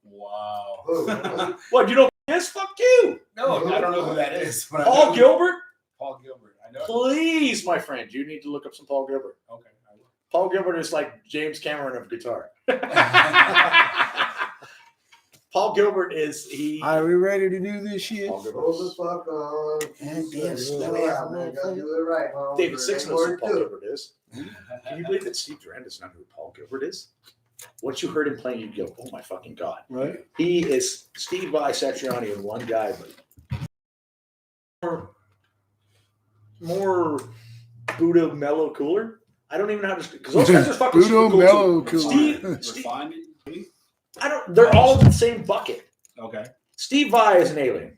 Wow. What, you know who this? Fuck you. No, I don't know who that is. But Paul Gilbert? Paul Gilbert. I know. Please, my friend, you need to look up some Paul Gilbert. Okay. I will. Paul Gilbert is like James Cameron of guitar. Paul Gilbert is he. Are we ready to do this shit? Paul Gilbert. Hold the fuck on. And yes, Do let it me right, have a man. little Gotta fun. do it right, Holmes. David There Six ain't knows more who to Paul do. Gilbert is. Can you believe that Steve Durant doesn't know who Paul Gilbert is? Once you heard him playing, you go, "Oh my fucking god!" Right? He is Steve Vai, Satriani, and one guy, but more Buddha mellow cooler. I don't even know how to because those guys are fucking super Buddha cool. mellow too. cool. Steve, Refined. I don't. They're all in the same bucket. Okay. Steve Vai is an alien.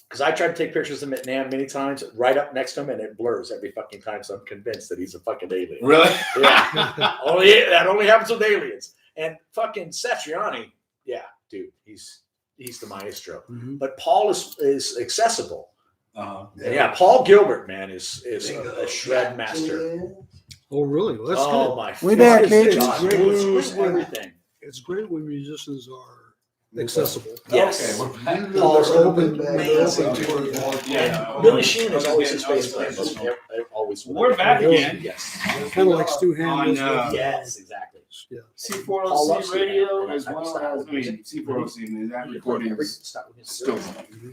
Because I tried to take pictures of him at NAMM many times, right up next to him, and it blurs every fucking time. So I'm convinced that he's a fucking alien. Really? Yeah. That only happens with aliens. And fucking Satriani, yeah, dude, he's the maestro. Mhm. But Paul is accessible. Uh-huh. And yeah, Paul Gilbert, man, is a shred master. Oh, really? Well, that's Oh good. my We back, fucking bitch. God. It's great. Blues, everything. It's great when musicians are accessible. Yes. Okay, we're back. Paul's Open amazing. Yeah. Billy Sheehan is always his bass player. Always. We're back again. Yes. Kind of like Stu Hammond. On, Yes, exactly. Yeah. Paul loves C4OC to radio do that. as well as C4OC. That recording is still.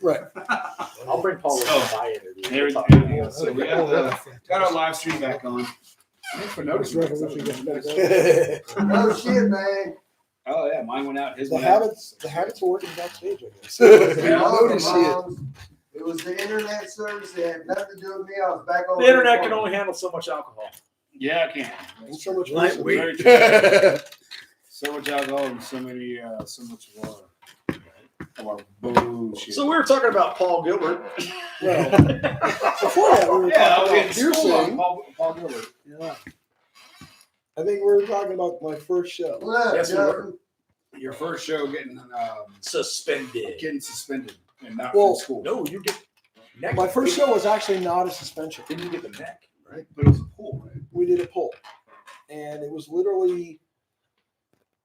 Right. I'll bring Paul So, in my interview. There We'll talk we about go. it. So we Oh, got, fantastic. got our live stream back on. Thanks for noticing. Revolution gets back on. No shit, man. Oh yeah, mine went out. His The went out. habits are working backstage, I guess. Yeah. Notice shit. It was the internet service that had nothing to do with me. I was back on The internet can only handle so much alcohol. Yeah, I can. And so much Lightweight. Very true. So much alcohol and so much of our bullshit. So we were talking about Paul Gilbert. Well, before that, we were yeah, talking okay, about piercing. Paul Gilbert. Yeah. I think we were talking about my first show. Yes, we were. Your first show getting Suspended. suspended and not Well, from school. No, you get neck. My first show was actually not a suspension. Didn't you get the neck? Right? But it was a pool, right? We did a poll, and it was literally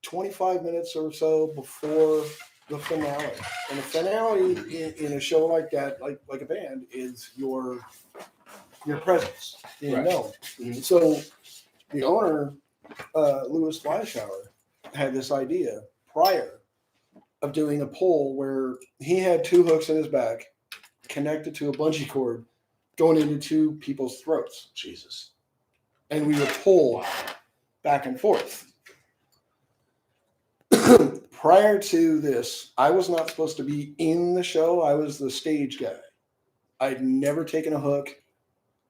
25 minutes or so before the finale. And the finale in a show like that, like a band, is your presence being Right. known. Mhm. So the owner, Louis Fleischauer, had this idea prior of doing a poll where he had two hooks in his back connected to a bungee cord going into two people's throats. Jesus. And we would pull back and forth. Prior to this, I was not supposed to be in the show. I was the stage guy. I'd never taken a hook,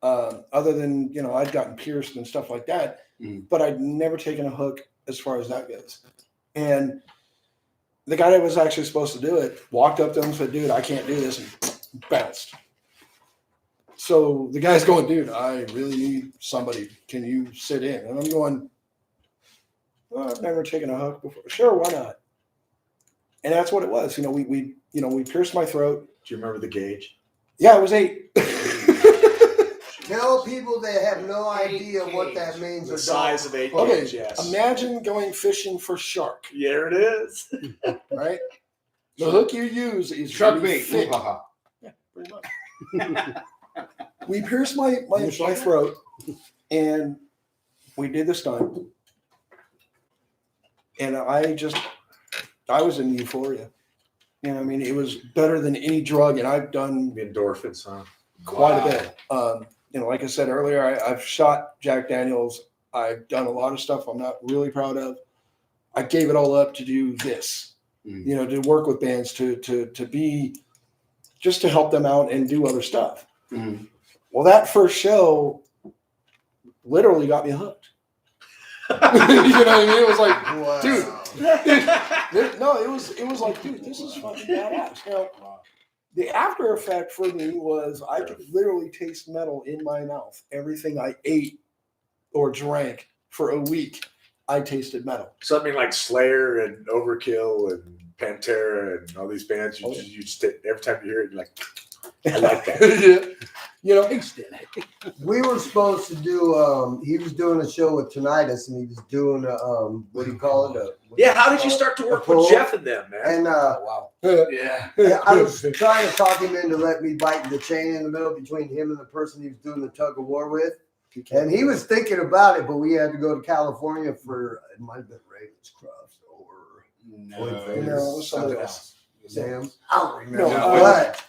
other than, I'd gotten pierced and stuff like that, but I'd never taken a hook as far as that goes. And the guy that was actually supposed to do it walked up to him and said, "Dude, I can't do this," and bounced. So the guy's going, "Dude, I really need somebody. Can you sit in?" And I'm going, "Well, I've never taken a hook before. Sure, why not?" And that's what it was. We pierced my throat. Do you remember the gauge? Yeah, it was 8. Tell people that have no idea what that means. The or size don't. of 8 Okay, gauge, yes. imagine going fishing for shark, There it is. right? The hook you use is Truck really bait. thick. Haha. Yeah, pretty much. We pierced my throat, and we did the stunt. And I was in euphoria. It was better than any drug, and I've done The endorphins, huh? quite a bit. Like I said earlier, I've shot Jack Daniels. I've done a lot of stuff I'm not really proud of. I gave it all up to do this, to work with bands, to be, just to help them out and do other stuff. Mhm. Well, that first show literally got me hooked. You know what I mean? It was like, Wow. dude, no, it was like, dude, this is fucking badass. Now, the after effect for me was I could literally taste metal in my mouth. Everything I ate or drank for a week, I tasted metal. Something like Slayer and Overkill and Pantera and all these bands. You just every time you hear it, you're like, I like that. You know, We were supposed to do. He was doing a show with Tinnitus, and he was doing a what do you call it? Yeah, how did you start to work with Jeff and them, man? And wow. Yeah. yeah, I was trying to talk him into let me bite the chain in the middle between him and the person he was doing the tug of war with. And he was thinking about it, but we had to go to California for it might have been Ravenscroft or No, No, it was somebody else. Sam. I don't remember. No, But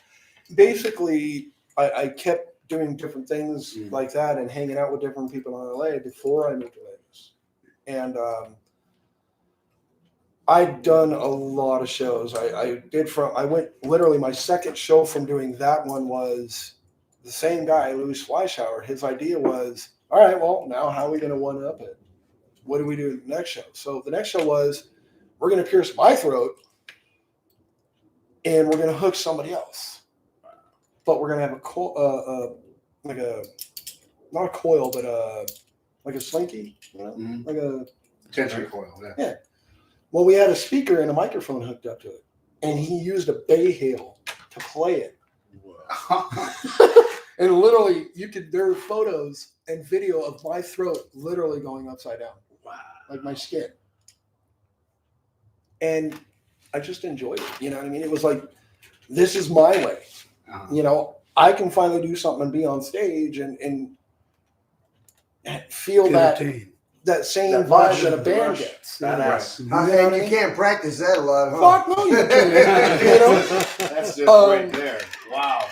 basically, I kept doing different things Mm. like that and hanging out with different people in LA before I moved to Vegas. And I'd done a lot of shows. I went literally my second show from doing that one was the same guy, Louis Fleischauer. His idea was, all right, well, now how are we going to one up it? What do we do in the next show? So the next show was, we're going to pierce my throat and we're going to hook somebody else. But we're going to have like a, not a coil, but like a slinky, you know, Mhm. like a, Tension coil. Yeah. well, we had a speaker and a microphone hooked up to it. And he used a bay hail to play it. And literally, there are photos and video of my throat literally going upside down. Wow. Like my skin. And I just enjoyed it. You know what I mean? It was like, this is my way. You know, I can finally do something and be on stage and feel that same That vibe rush, that a the band rush. gets. Badass. You know what I and mean? you can't practice that a lot, huh? Fuck no, you can't. You know? That's just Um, right there. Wow.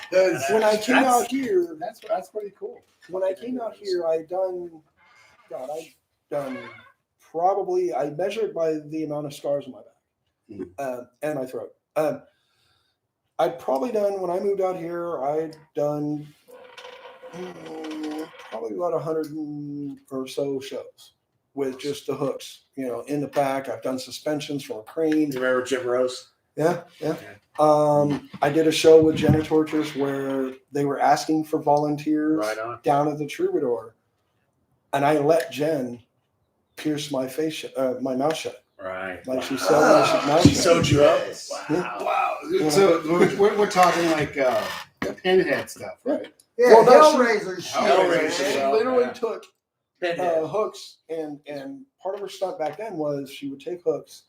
When I came out here, That's pretty cool. when I came out here, I'd done probably, I measured by the amount of scars on my back and my throat. I'd probably done, when I moved out here, I'd done probably about 100 or so shows with just the hooks, you know, in the back. I've done suspensions from a crane. You remember Jim Rose? Yeah. Okay. I did a show with Jenna Torches where they were asking for volunteers Right on. down at the Troubadour, and I let Jen pierce my face, my mouth shut, Right. like she Wow. sewed my mouth She shut. sewed you up. Yes. Wow. Wow. So we're talking like pinhead stuff, right? Yeah, Well, no, Hellraiser shit. Hellraiser. She man. literally Yeah. took Pinhead. hooks, and part of her stunt back then was she would take hooks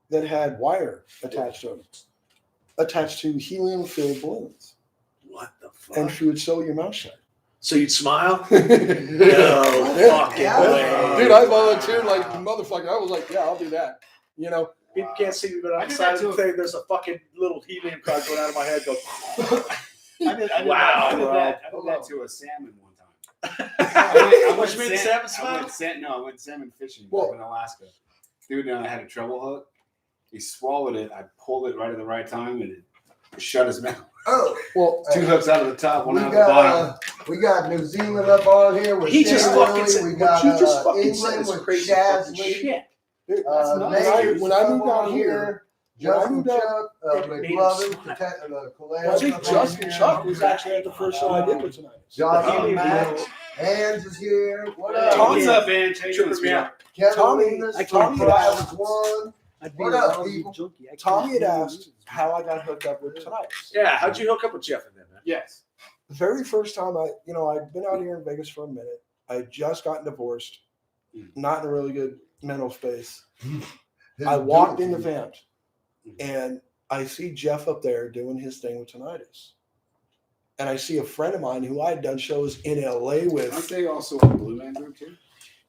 that had wire attached to them, attached to helium-filled balloons, What the fuck? and she would sew your mouth shut. So you'd smile? No fucking way. Dude, I volunteered like motherfucker. I was like, yeah, I'll do that. You know, People can't see me, but I on the did side that of the too. thing, there's a fucking little helium cloud going out of my head. Go. I did bro. that to a salmon one time. What you mean, the salmon smile? I went salmon fishing Whoa. in Alaska. Dude, I had a treble hook. He swallowed it. I pulled it right at the right time, and it shut his mouth. Oh, well, Two hooks out of the top, one we out of the bottom. got we got New Zealand up on here with He just Stan fucking Lilly. said, We what got you just fucking said England is with crazy Chaz fucking Lee. shit. dude, Majors when I up moved out on here, Justin when I moved Chuck, It made him McLovin, smile. I think Justin Chuck was actually at the first show I did with tonight. Johnny Oh, Max, Hans is here. What Yeah. up? What's up, man? How you doing, Tripping me out. Kevin Tommy- Lemus Tommy from asked- Private One. I'd be What a up, lousy people? junkie. I Tommy had can't asked how I got hooked up with tonight. Yeah, how'd you hook up with Jeff and them, man? Yes. The very first time I'd been out here in Vegas for a minute. I had just gotten divorced, not in a really good mental space. I walked in the vent and I see Jeff up there doing his thing with Tinnitus. And I see a friend of mine who I had done shows in LA Aren't with. they also a Blue Man group too?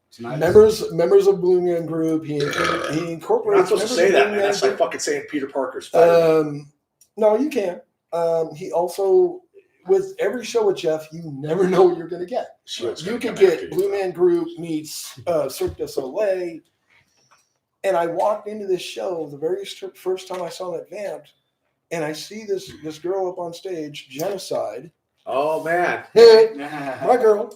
Tonight. Members of Blue Man Group. He You're incorporates not supposed to members say of that, Blue man. That's like Group. fucking saying Peter Parker's Spider-Man. No, you can't. He also, with every show with Jeff, you never know what you're going to get. Shield's You gonna could come after get you. Blue Man Group meets Cirque du Soleil. And I walked into this show the very first time I saw that vamp, and I see this girl up on stage, Genocide. Oh, man. Hey, my girl.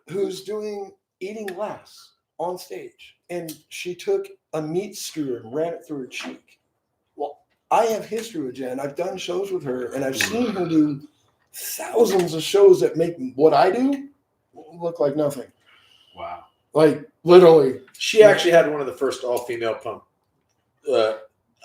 Who's doing Eating Last on stage. And she took a meat skewer and ran it through her cheek. Well, I have history with Jen. I've done shows with her, and I've seen her do thousands of shows that make what I do look like nothing. Wow. Like, literally. She actually had one of the first all-female punk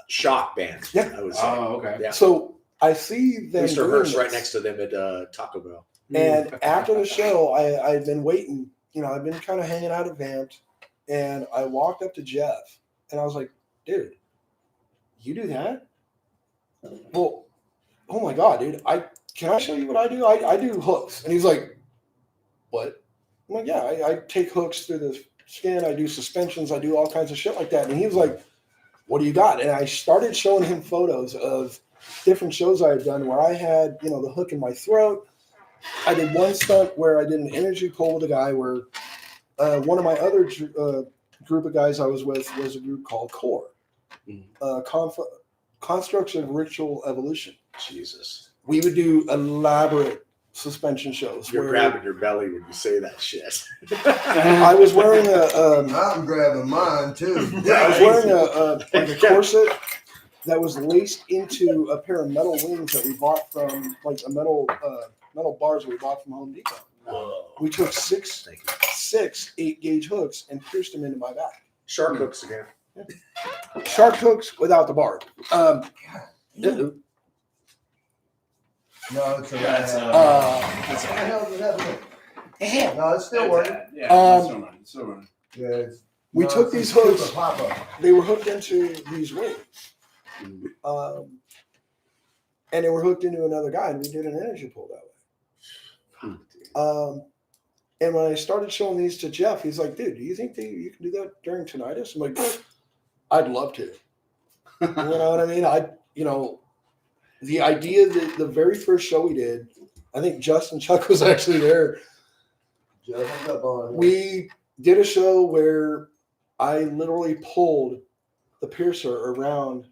shock bands. Yeah. I would say. Oh, okay. Yeah. So I see them Mr. doing Hurst right this. next to them at Taco Bell. And after the show, I'd been waiting. You know, I've been kind of hanging out at Vamped, and I walked up to Jeff, and I was like, "Dude, you do that? Well, oh my god, dude! Can I show you what I do? I do hooks." And he's like, "What?" I'm like, "Yeah, I take hooks through the skin. I do suspensions. I do all kinds of shit like that." And he was like, "What do you got?" And I started showing him photos of different shows I had done where I had, you know, the hook in my throat. I did one stunt where I did an energy pull with a guy where one of my other group of guys I was with was a group called Core, Constructs of Ritual Evolution. Jesus. We would do elaborate suspension shows. You're where grabbing your belly when you say that shit. I was wearing I'm grabbing mine too. I was wearing like a corset that was laced into a pair of metal wings that we bought from like a metal bars that we bought from Home Depot. Whoa. We took six Thank you. 8-gauge hooks and pierced them into my back. Shark hooks again. Shark hooks without the barb. No, it's a Yeah, it's, Uh, I know, but that- No, it's still working. Yeah, it's still running. It's still running. Yeah, it's, we no, took it's a these stupid hooks. pop-up. They were hooked into these wings, and they were hooked into another guy, and we did an energy pull that way. And when I started showing these to Jeff, he's like, "Dude, do you think that you can do that during tinnitus?" I'm like, "I'd love to." You know what I mean? The idea that the very first show we did, I think Justin Chuck was actually there. Just up on it. We did a show where I literally pulled the piercer around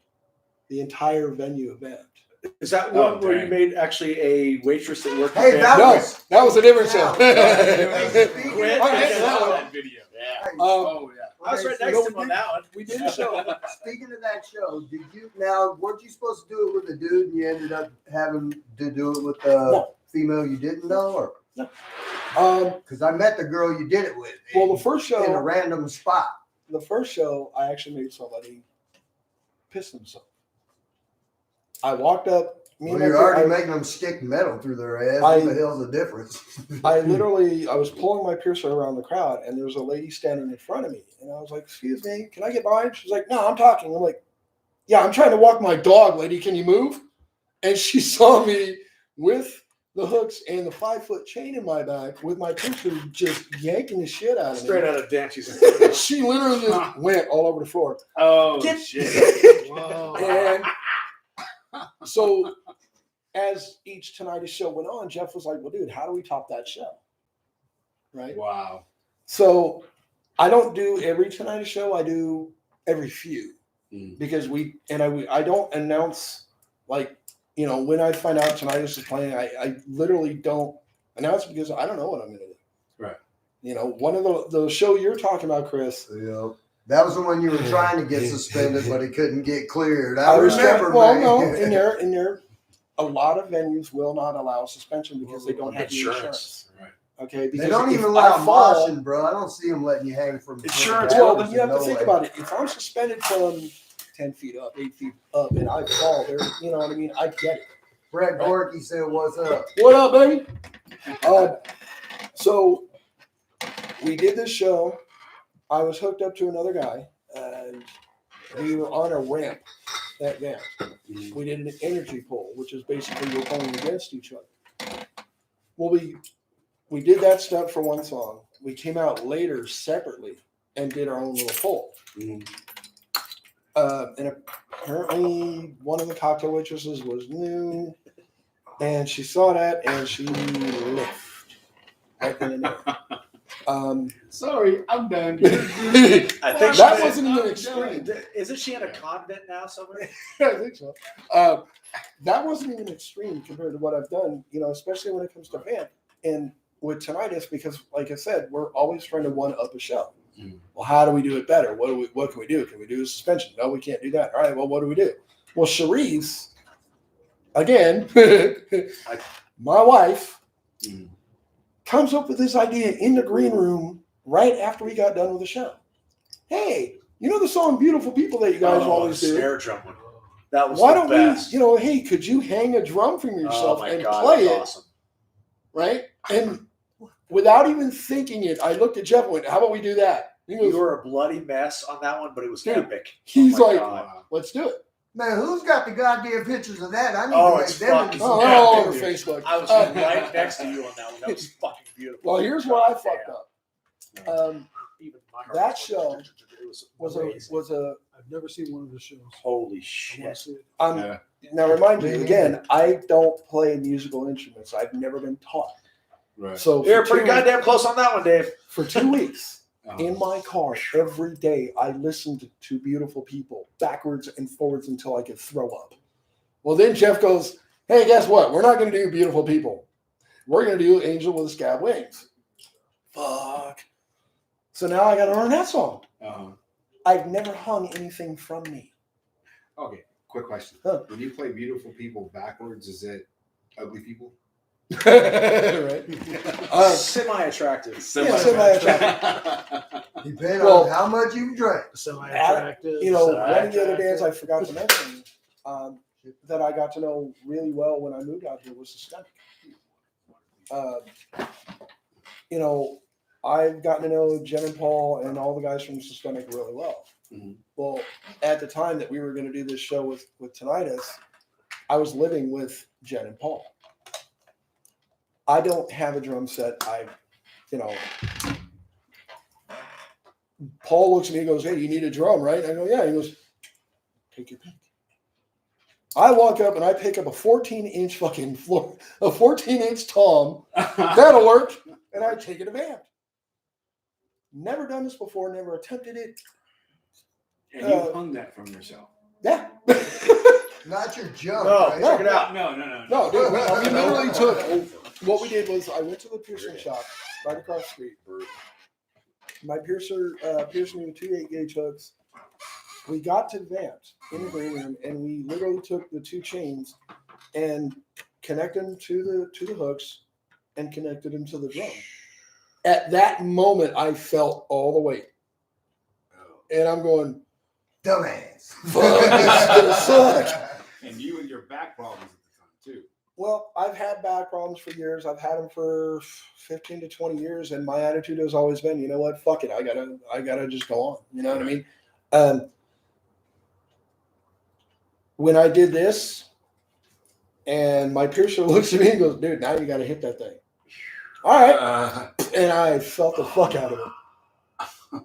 the entire venue event. Is that Oh, one where you dang. made actually a waitress that worked Hey, at that No, was- that was a different show. Speaking Quit. of I had that that show- one. That video. Yeah. Hey, Oh yeah. I was right okay, next so to him on that one. We did a show. Speaking of that show, did you now weren't you supposed to do it with a dude and you ended up having to do it with a No. female you didn't know, or Um, because I met the girl you did it with well, the first in a show, random spot. I actually made somebody piss themselves. I walked up. Well, and you're my already girl- making them stick metal through their ass. I- What the hell's the difference? I was pulling my piercer around the crowd, and there was a lady standing in front of me, and I was like, "Excuse me, can I get by?" She's like, "No, I'm talking." I'm like, "Yeah, I'm trying to walk my dog, lady. Can you move?" And she saw me with the hooks and the 5-foot chain in my back with my piercer just yanking the shit out of Straight me. out of Dancy's. She literally just went all over the floor. Oh Get- shit. Wow. And so as each Tinnitus show went on, Jeff was like, "Well, dude, how do we top that show?" Right? Wow. So I don't do every Tinnitus show. I do every few because I don't announce, like, you know, when I find out Tinnitus is playing, I literally don't announce it because I don't know what I'm going to do. Right. You know, one of the show you're talking about, Chris. Yeah. That was the one you were trying to get suspended, but it couldn't get cleared. I was remember, trying, well, man. no, in there, a lot of venues will not allow suspension because they don't have the insurance. Right. Okay, because They don't if even I allow fall, moshing, bro. I don't see them letting you hang from Insurance, well, from then you have to no think way. about it. If I'm suspended from 10 feet up, 8 feet up, and I fall there, you know what I mean? I get it. Brett Gorky said, "What's up?" What up, baby? So we did this show. I was hooked up to another guy, and we were on a ramp at Vamp. We did an energy pull, which is basically we're pulling against each other. Well, we did that stuff for one song. We came out later separately and did our own little pull. And apparently one of the cocktail waitresses was new, and she saw that and she left right then and there. Sorry, I'm done. I think That she- wasn't even extreme. Isn't she in a convent now somewhere? I think so. That wasn't even extreme compared to what I've done, you know, especially when it comes to Vamp and with Tinnitus, because like I said, we're always trying to one up a show. Well, how do we do it better? What can we do? Can we do a suspension? No, we can't do that. All right, well, what do we do? Well, Cherise, again, my wife, comes up with this idea in the green room right after we got done with the show. Hey, you know the song "Beautiful People" that you guys always do? Snare drum one. That was why the don't best. we, you know, hey, could you hang a drum from yourself oh my and God, play that's it, awesome. right? And without even thinking it, I looked at Jeff and went, how about we do that? He goes, You were a bloody mess on that one, but it was Dude, epic. he's Oh my like, God. let's do it. Man, who's got the goddamn pictures of that? I need Oh, to make it's them. fucking- Oh, Yeah, they're all over dude. Facebook. I was right next to you on that one. That was fucking beautiful. Well, here's where I fucked Damn. up. Even my heart That was show it was amazing. was a I've never seen one of his shows. Holy I want to shit. see it. Yeah. now remind you Me again, neither. I don't play musical instruments. I've never been taught. Right. So You're for pretty goddamn close on that one, Dave. for 2 weeks Uh-huh. in my car every day, I listened to beautiful people backwards and forwards until I could throw up. Well, then Jeff goes, "Hey, guess what? We're not going to do beautiful people. We're going to do Angel with Scab Wings." Fuck. So now I got to learn that song. Uh-huh. I've never hung anything from me. Okay, quick question. Huh. When you play beautiful people backwards, is it ugly people? Right? Semi-attractive. semi-attractive. Depending Well- on how much you drank. Semi-attractive. You know, one Side of the other bands I attractive. forgot to mention that I got to know really well when I moved out here was Systemic. You know, I've gotten to know Jen and Paul and all the guys from Systemic really well. Mhm. Well, at the time that we were going to do this show with Tinnitus, I was living with Jen and Paul. I don't have a drum set. You know, Paul looks at me and goes, "Hey, you need a drum, right?" I go, "Yeah." He goes, "Take your pick." I walk up and I pick up a 14-inch fucking floor, a 14-inch tom. That'll work. And I take it to band. Never done this before, never attempted it. And you hung that from yourself. Yeah. Not your jump. No, right? check it out. No. No, dude, we literally took, what we did was I went to the piercing shop right across the street. My piercer pierced me with 2 8-gauge hooks. We got to Vance in the green room and we literally took the 2 chains and connected them to the hooks and connected them to the drum. At that moment, I felt all the weight. And I'm going, Dumbass. fuck, this is gonna suck. And you and your back problems at the time too. Well, I've had back problems for years. I've had them for 15 to 20 years, and my attitude has always been, you know what, fuck it, I gotta just go on. You know what I mean? When I did this, and my piercer looks at me and goes, "Dude, now you gotta hit that thing." All right, and I felt the fuck out of it.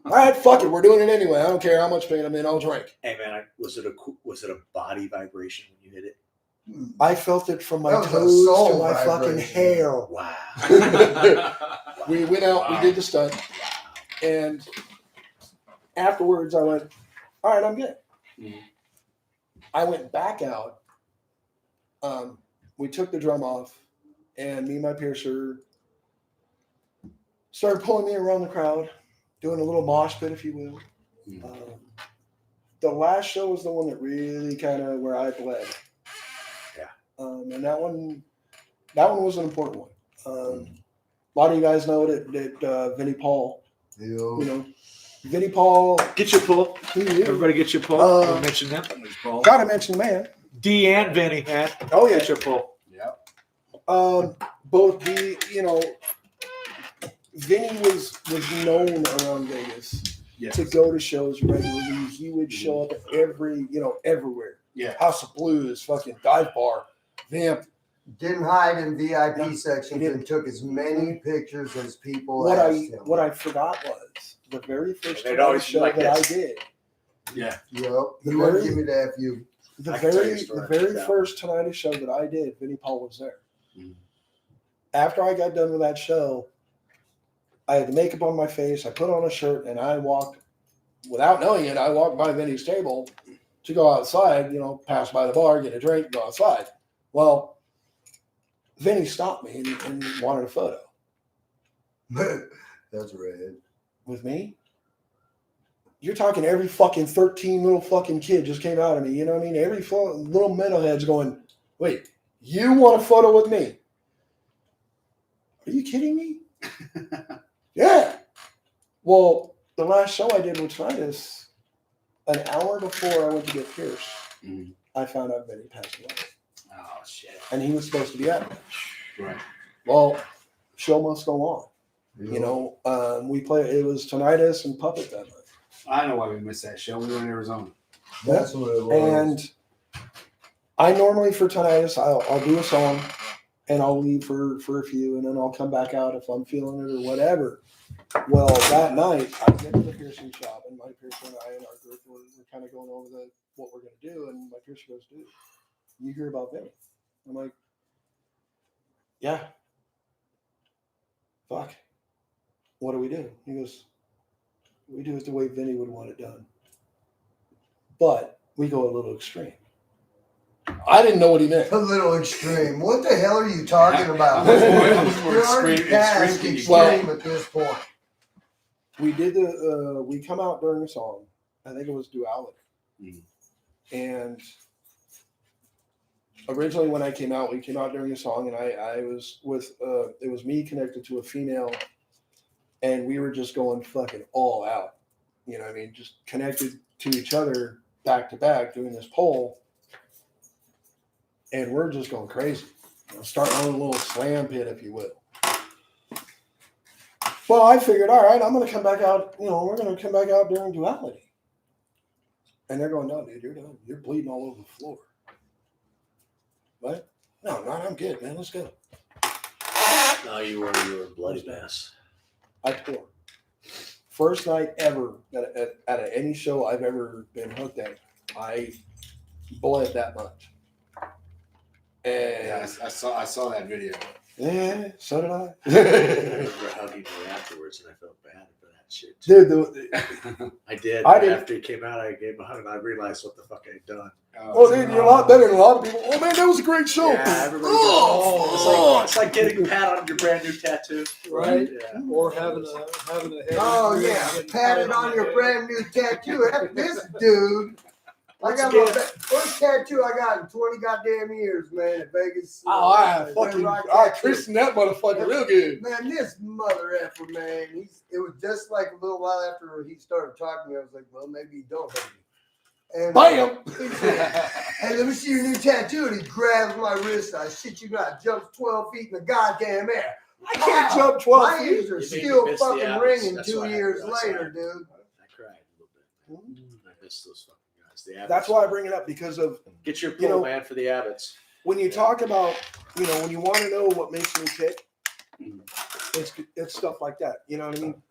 All right, fuck it, we're doing it anyway. I don't care how much pain I'm in. I'll drink. Hey man, was it a body vibration when you hit it? I felt it from my That was a toes to soul my fucking vibration. hair. Wow. We went out, we did the stunt, and afterwards I went, all right, I'm good. Mhm. I went back out. We took the drum off, and me and my piercer started pulling me around the crowd, doing a little mosh pit, if you will. Mhm. The last show was the one that really kind of where I bled. Yeah. And that one was an important one. A lot of you guys know that Vinnie Paul, Yo. you know, Vinnie Paul. Get your pull. Everybody get your pull. Uh, Mention them. Gotta mention the man. D and Vinny, man. Oh yeah. Get your pull. Both Vinny was known around Vegas Yes. to go to shows regularly. He would show up at everywhere. Yeah. House of Blues, fucking dive bar, Vamp. Didn't hide in VIP No, sections he didn't. and took as many pictures as people What asked him. I forgot was the very first They'd Tinnitus always be show like that this. I did. Yeah. Yep. The He wouldn't very- give me that view. The I can tell you a very story the very about that. first Tinnitus show that I did, Vinnie Paul was there. Mhm. After I got done with that show, I had the makeup on my face. I put on a shirt, and I walked, without knowing it, I walked by Vinny's table to go outside. You know, pass by the bar, get a drink, go outside. Well, Vinny stopped me and wanted a photo That's red. with me. You're talking every fucking 13 little fucking kid just came out of me. You know what I mean? Every little metalhead's going, "Wait, you want a photo with me? Are you kidding me?" Yeah. Well, the last show I did with Tinnitus, an hour before I went to get pierced, Mhm. I found out Vinny passed away. Oh shit. And he was supposed to be at that. Right. Well, show must go on. You know, we play, it was Tinnitus and Puppet that night. I know why we missed that show. We were in Arizona. That's what it was. And I normally for Tinnitus, I'll do a song and I'll leave for a few and then I'll come back out if I'm feeling it or whatever. Well, that night I get to the piercing shop and my piercer and I and our group we're kind of going over what we're going to do. And my piercer goes, dude, you hear about Vinny? I'm like, yeah. Fuck. What do we do? He goes, we do it the way Vinny would want it done. But we go a little extreme. I didn't know what he meant. A little extreme. What the hell are you talking about? How much more You're already extreme past can you extreme get? at this point. We did we come out during a song. I think it was Duality. Mhm. And originally when I came out, we came out during a song and I was with, it was me connected to a female and we were just going fucking all out. You know what I mean? Just connected to each other back to back doing this pole. And we're just going crazy. You know, starting on a little slam pit, if you will. Well, I figured, all right, I'm going to come back out. You know, we're going to come back out during Duality. And they're going, no, dude, you're done. You're bleeding all over the floor. What? No, I'm good, man. Let's go. No, you were a bloody mess. I tore. First night ever at any show I've ever been hooked at, I bled that much. Yeah, And I saw that video. yeah, so did I I. remember hugging you afterwards, and I felt bad for that shit. Too. Dude, I did. I didn't- After he came out, I gave him a hug, and I realized what the fuck I'd done. oh, dude, you're a lot better than a lot of people. Oh, man, that was a great show. Yeah, everybody goes, Oh, it's like getting a pat on your brand new tattoo. Right. Yeah. Or having a head. Oh injury yeah, and getting patted patted on the your head. brand new tattoo. This dude. I Once got again- my first tattoo I got in 20 goddamn years, man, at Vegas. Oh, I Red fucking, Rock I Tattoo. christened that motherfucker real good. Man, this mother effer, man. It was just like a little while after he started talking to me. I was like, well, maybe he don't hate me. And Bam! he said, hey, let me see your new tattoo. And he grabs my wrist. I shit you not, jumps 12 feet in the goddamn air. I can't Wow. jump 12 My feet. ears are You made me still miss the fucking hours. ringing That's 2 why I- years that's why later, dude. I cried a little bit. I miss those fucking guys. The Abbots. That's why I bring it up because of Get your you pull, know- man, for the Abbots. when you talk about, you know, when you want to know what makes me tick, it's stuff like that. You know what I mean?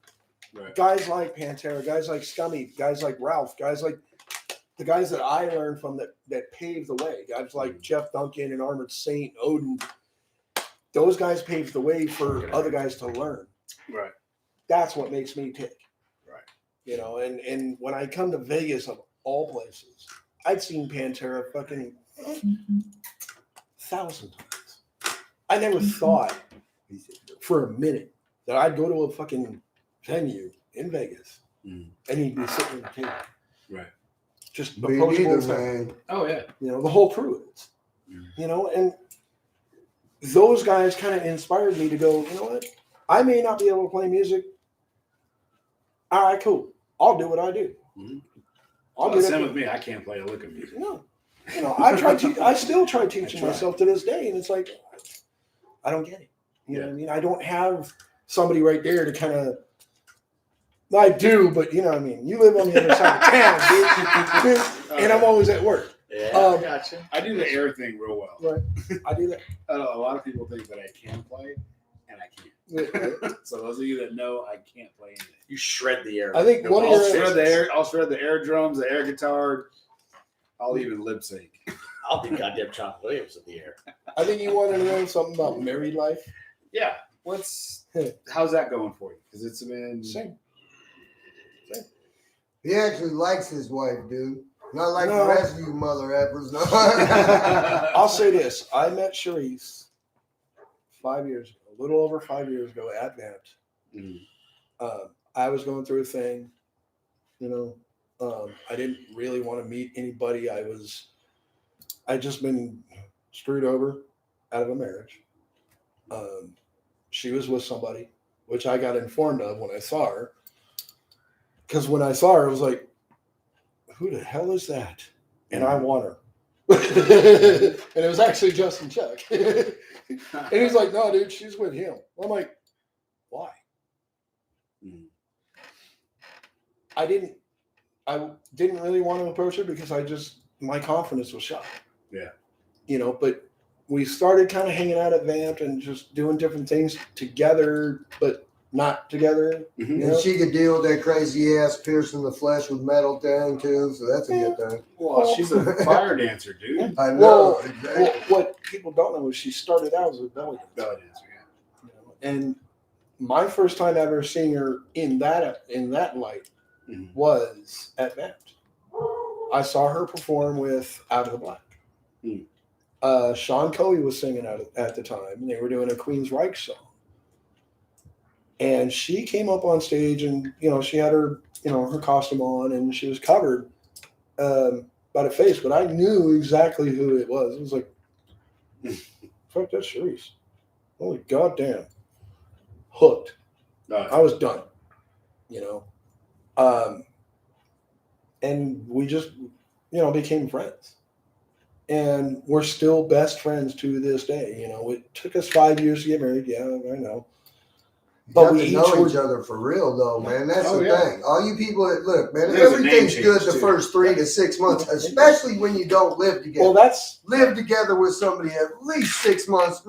Right. Guys like Pantera, guys like Scummy, guys like Ralph, guys like the guys that I learned from that paved the way. Guys like Jeff Duncan and Armored Saint, Odin. Those guys paved the way for other guys to learn. Right. That's what makes me tick. Right. You know, and when I come to Vegas of all places, I'd seen Pantera fucking 1,000 times. I never thought for a minute that I'd go to a fucking venue in Vegas Mhm. and he'd be sitting at the table. Right. Just Me approachable neither, as hell. man. Oh yeah. You know, the whole crew is. You know, and those guys kind of inspired me to go, you know what? I may not be able to play music. All right, cool. I'll do what I do. Mhm. I'll Well, do same that. with me. I can't play a lick of music. No. You know, I still try teaching try. myself to this day, and it's like I don't get it. You know Yeah. what I mean? I don't have somebody right there to kind of. I do, but you know what I mean. You live on the other side of town, dude, and I'm always at work. Yeah, Um, I gotcha. I do the air thing real well. Right. I do that. I know a lot of people think that I can play, and I can't. So those of you that know, I can't play anything. You shred the air. I think No one of I'll your- shred the air. I'll shred the air drums, the air guitar. I'll even lip sync. I'll be goddamn John Williams in the air. I think you wanted to know something about married life. Yeah. How's that going for you? Because it's been. Same. He actually likes his wife, dude. Not like No. the rest of you mother effers. No. I'll say this: I met Charisse 5 years ago, a little over 5 years ago at Vant. Mhm. I was going through a thing, you know. I didn't really want to meet anybody. I'd just been screwed over out of a marriage. She was with somebody, which I got informed of when I saw her. Because when I saw her, I was like, who the hell is that? and I want her. And it was actually Justin Chuck. And he's like, no, dude, she's with him. I'm like, why? Mhm. I didn't really want to approach her because my confidence was shot. Yeah. You know, but we started kind of hanging out at Vamped and just doing different things together, but not together. Mhm. You And know? she could deal with that crazy ass piercing the flesh with metal thing too, so that's a good thing. Well, she's a fire dancer, dude. I know. Well, exactly. what people don't know is she started out as a belly dancer. Belly dancer, yeah. You know? And my first time ever seeing her in that light Mhm. was at Vamped. I saw her perform with Out of the Black. Hmm. Sean Coey was singing at the time, and they were doing a Queen's Reich song. And she came up on stage, and she had her her costume on, and she was covered by the face, but I knew exactly who it was. It was like, fuck, that's Sharice. Holy goddamn, hooked. I was done. And we just became friends. And we're still best friends to this day. It took us 5 years to get married. Yeah, I know. But we we each know were- each other for real, though, man. That's Oh, the yeah. thing. All you people that look, man, There's a name everything's change, good the too. first 3 to 6 months, especially when you don't live together. Well, that's Live together with somebody at least 6 months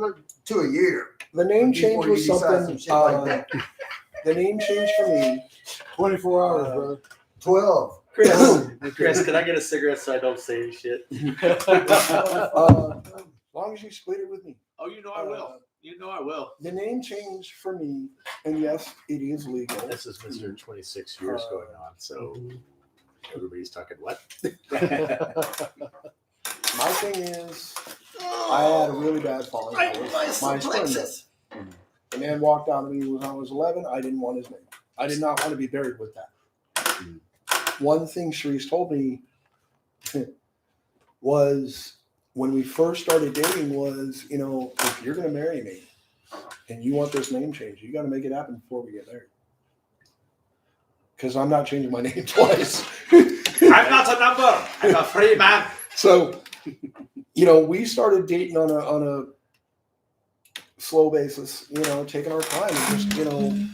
to a year. the name change Before was you decide something. some shit like that. The name change for me. 24 hours, brother. 12. Chris, can I get a cigarette so I don't say any shit? As long as you split it with me. Oh, you know I will. You know I will. The name change for me, and yes, it is legal. This is Mr. 26 years going on, so everybody's talking what? My thing is, I had a really bad falling out with my sperm donor. The man walked out on me when I was 11. I didn't want his name. I did not want to be buried with that. One thing Sharice told me was when we first started dating was, if you're going to marry me and you want this name change, you got to make it happen before we get married. Because I'm not changing my name twice. I'm not a number. I'm a free man. So, we started dating on a slow basis, taking our time and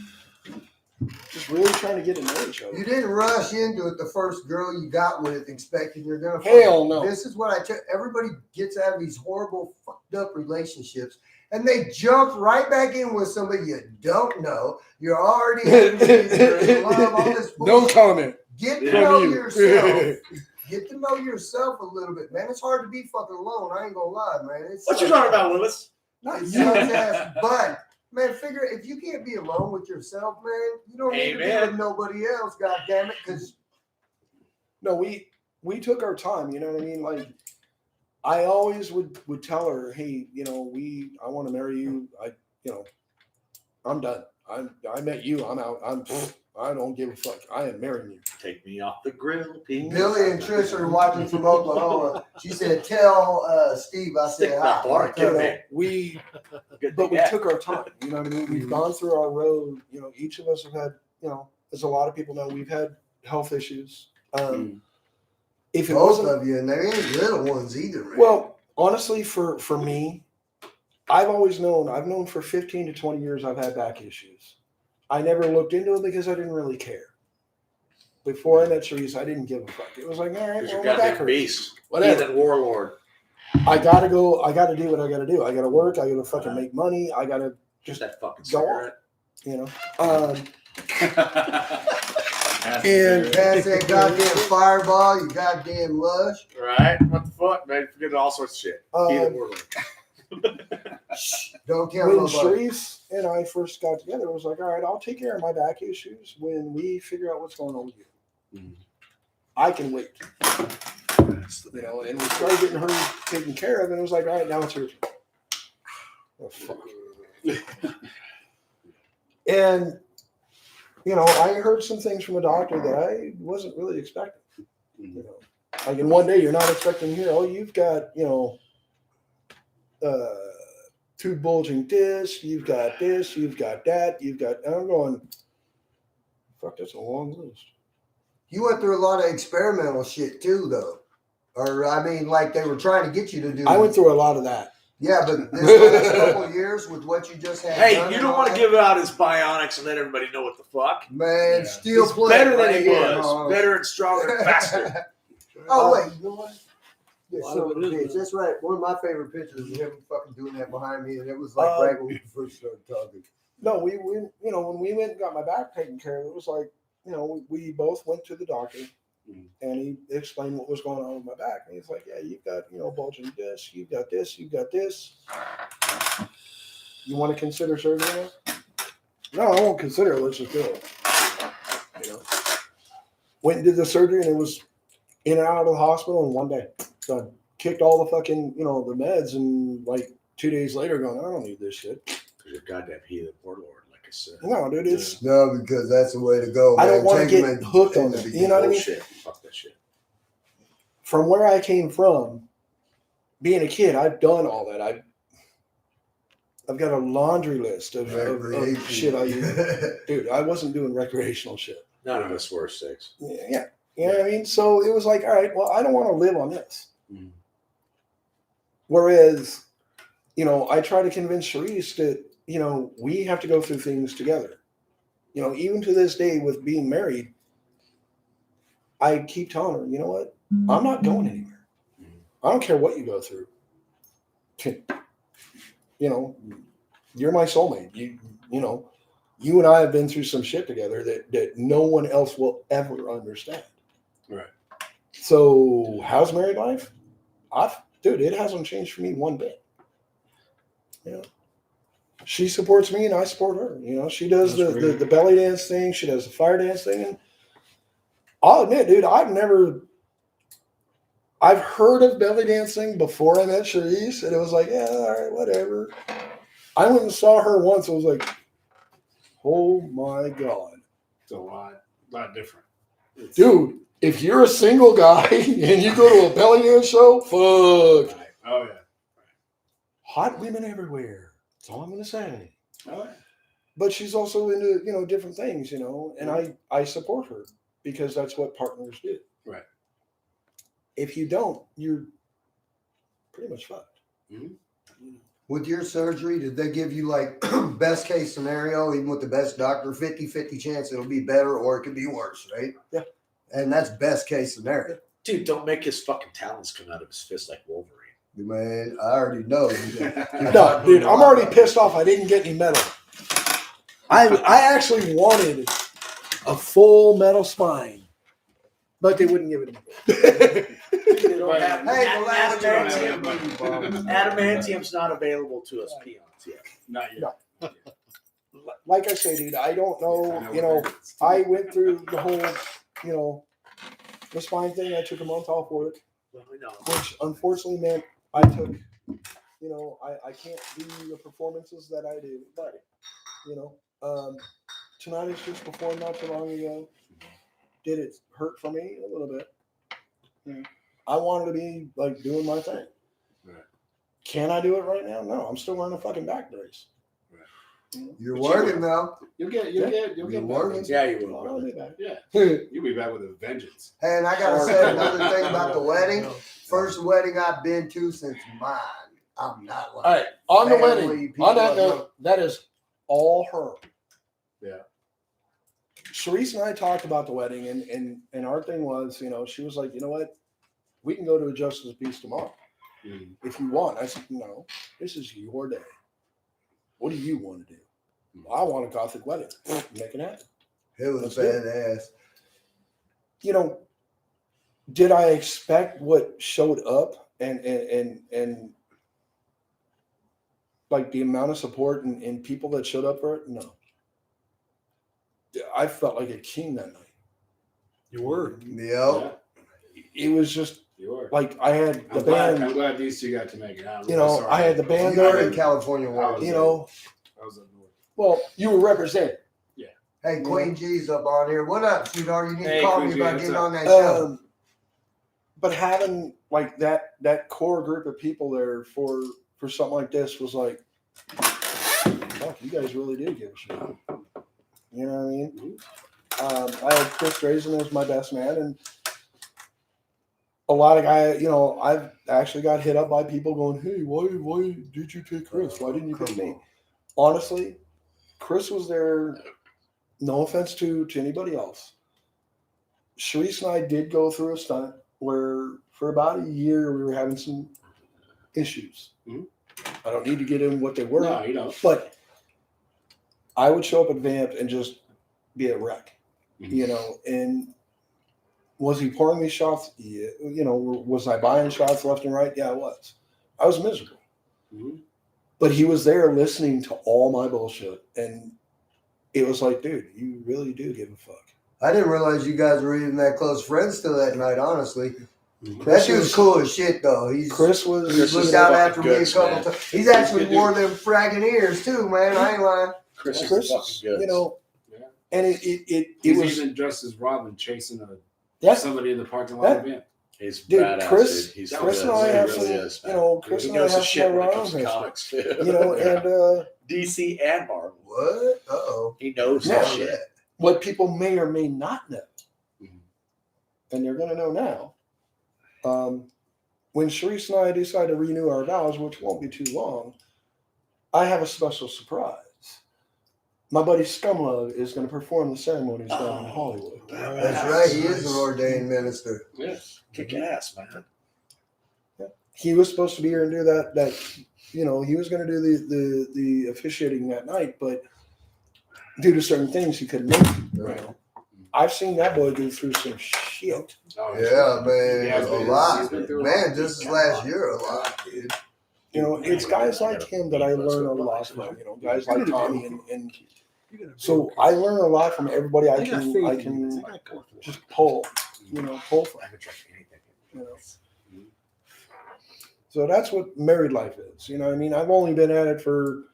just really trying to get to know each other. You didn't rush into it the first girl you got with expecting you're going to Hell no. This is what everybody gets out of these horrible, fucked up relationships. And they jump right back in with somebody you don't know. You're already in love, all this No bullshit. comment. Get to From know you. yourself. Get to know yourself a little bit, man. It's hard to be fucking alone. I ain't gonna lie, man. It's What you talking about, Willis? It sucks ass, but man, figure if you can't be alone with yourself, man, you don't need to be Amen. with nobody else. God damn it, because No, we took our time, you know what I mean? Like I always would tell her, hey, I want to marry you. I'm done. I met you. I'm out. I don't give a fuck. I am marrying you. Take me off the grill, Pete. Billy and Trish are watching from Oklahoma. She said, "Tell Steve I Stick said that hi." bark You in know, me. we Good but to we get. took our time. You know what I mean? We've gone through our road. Each of us have had, as a lot of people know, we've had health issues. If it Both wasn't, of you, and they ain't little ones either, man. well, honestly, for me, I've known for 15 to 20 years I've had back issues. I never looked into it because I didn't really care. Before I met Sharice, I didn't give a fuck. It was like, all right, Because well, you're my back goddamn hurts. beast. Whatever. Heathen warlord. I gotta go. I gotta do what I gotta do. I gotta work. I gotta fucking make money. I gotta Just that fucking go cigarette. And Pass that goddamn fireball, you goddamn lush. Right? What the fuck, man? Forget all sorts of shit. Heathen warlord. Don't tell when nobody. Sharice and I first got together, it was like, all right, I'll take care of my back issues when we figure out what's going on with you. I can wait. And we started getting her taken care of, and it was like, all right, now it's her turn. Oh, fuck. And, I heard some things from a doctor that I wasn't really expecting. Like in one day, you're not expecting to hear, oh, you've got, two bulging discs, you've got this, you've got that, and I'm going, fuck, that's a long list. You went through a lot of experimental shit too, though. Or I mean, like they were trying to get you to do. I went through a lot of that. Yeah, but this last couple of years with what you just had. Hey, done you and don't all want to that, give out his bionics and let everybody know what the fuck. man, Yeah. steel He's plate better than right he here, was. huh? Better and stronger and faster. Oh wait, you know what? A Yeah, lot son of of it a is, bitch. man. That's right. One of my favorite pictures of him fucking doing that behind me, and it was like right when we first started talking. No, we you know, when we went and got my back taken care of, it was like, you know, we both went to the doctor Mhm. and he explained what was going on with my back. And he's like, yeah, you've got, you know, bulging disc, you've got this, you've got this. You want to consider surgery now? No, I won't consider it. Let's just do it. You know, went and did the surgery and it was in and out of the hospital in one day. Done. Kicked all the fucking, you know, the meds and like 2 days later going, I don't need this shit. Because you're a goddamn heathen warlord, like I said. No, dude, it's, No, because that's the way to go. I Man. don't want to Take get him in- hooked on in the that. You know what I mean? Bullshit. Fuck that shit. From where I came from, being a kid, I've done all that. I've got a laundry list of shit I use. Dude, I wasn't doing recreational shit. None of us were 6. Yeah. You know what I mean? So it was like, all right, well, I don't want to live on this. Mhm. Whereas, you know, I try to convince Sharice that, you know, we have to go through things together. You know, even to this day with being married, I keep telling her, you know what? I'm not going anywhere. I don't care what you go through. You know, you're my soulmate. You know, you and I have been through some shit together that no one else will ever understand. Right. So how's married life? Dude, it hasn't changed for me one bit. You know, she supports me and I support her. You know, she does That's great. the belly dance thing. She does the fire dance thing. And I'll admit, dude, I've heard of belly dancing before I met Sharice, and it was like, yeah, all right, whatever. I went and saw her once. I was like, oh my God. It's a lot different. It's, Dude, if you're a single guy and you go to a belly dance show, fuck. Right. Oh yeah. Hot women everywhere. That's all I'm going to say. Oh yeah. But she's also into, you know, different things, you know, and I support her because that's what partners do. Right. If you don't, you're pretty much fucked. With your surgery, did they give you like best case scenario, even with the best doctor, 50-50 chance it'll be better or it could be worse, right? Yeah. And that's best case scenario. Dude, don't make his fucking talons come out of his fist like Wolverine. Man, I already know. No, dude, I'm already pissed off. I didn't get any metal. I actually wanted a full metal spine, but they wouldn't give it to me. They don't have, Hey, the last don't adamantium, have adamantium's not available to us peons yet. Not yet. No. Like I say, dude, I don't know. I You know, what that is. I went through the whole, you know, the spine thing. I took a month off for it, Well, we know. which unfortunately meant I took, you know, I can't do the performances that I do. But, you know, tonight is just performed not too long ago. Did it hurt for me? A little bit. Yeah. I wanted to be like doing my thing. Right. Can I do it right now? No, I'm still wearing a fucking back brace. You're working now. You'll get You're back. working. Yeah, you I'll will. be back. Yeah. You'll be back with a vengeance. Hey, and I gotta say another thing about the wedding. First wedding I've been to since mine. I'm not like All right, on the family, wedding. people On that I note, know. that is all her. Yeah. Sharice and I talked about the wedding, and our thing was, you know, she was like, you know what, we can go to a Justice of Peace tomorrow if you want. I said, no, this is your day. What do you want to do? I want a Gothic wedding. Make it happen. It was Let's do it. badass. You know, did I expect what showed up and like the amount of support and people that showed up for it? No. I felt like a king that night. You were. Yep. It was just You were. like I had the I'm band, glad these two got to make it. I'm you know, sorry. I had the band You were there, in California. weren't you you? know, I was up north. well, you were represented. Hey, Queen G's up on here. What up, sweetheart? You need Hey, to call Queen me G, about what's getting up? on that show. But having like that core group of people there for something like this was like, fuck, you guys really do give a shit. You know what I mean? I had Chris Drazen as my best man, and a lot of guys, you know, I've actually got hit up by people going, "Hey, why did you take Chris? Why didn't you take me?" Honestly, Chris was there. No offense to anybody else. Sharice and I did go through a stunt where for about a year we were having some issues. Mhm. I don't need to get in what they were, No, you don't. but I would show up at Vamp and just be a wreck, Mhm. you know. And was he pouring me shots? Yeah. You know, was I buying shots left and right? Yeah, I was. I was miserable. Mhm. But he was there listening to all my bullshit. And it was like, dude, you really do give a fuck. I didn't realize you guys were even that close friends till that night, honestly. Mhm. That Chris dude's was- cool as shit, though. Chris was. He's Chris looked is out fucking after me a goods, couple man. times. He's actually Good dude. wore them fragging ears, too, man. I ain't lying. Chris is Chris, fucking good. you know, Yeah. and it He's was. even dressed as Robin chasing Yeah, somebody in the parking lot of Vamp. He's dude, badass, Chris, dude. He's Chris good. and I He have really some, is, you man. know, Chris He and I knows have his some shit of when our it own comes to history. comics, too. You know, and DC and Marvel. What? Uh-oh. He knows Yeah. his shit. what people may or may not know, Mhm. and they're going to know now. When Sharice and I decide to renew our vows, which won't be too long, I have a special surprise. My buddy Scumlove is going to perform the ceremonies down in Hollywood. That's right. He is an ordained minister. Yes. Kick ass, man. He was supposed to be here and do that you know, he was going to do the officiating that night, but due to certain things, he couldn't make it. You Right. know? I've seen that boy go through some shit. Oh, Yeah, man. Yeah, a he's lot. been through a Man, lot. just this last year, a lot, dude. You know, it's guys like him that I learn a lot from. You know, guys like Tommy, and so I learn a lot from everybody I can just pull. You know, pull from. I haven't tried anything. You know. So that's what married life is. You know what I mean? I've only been at it for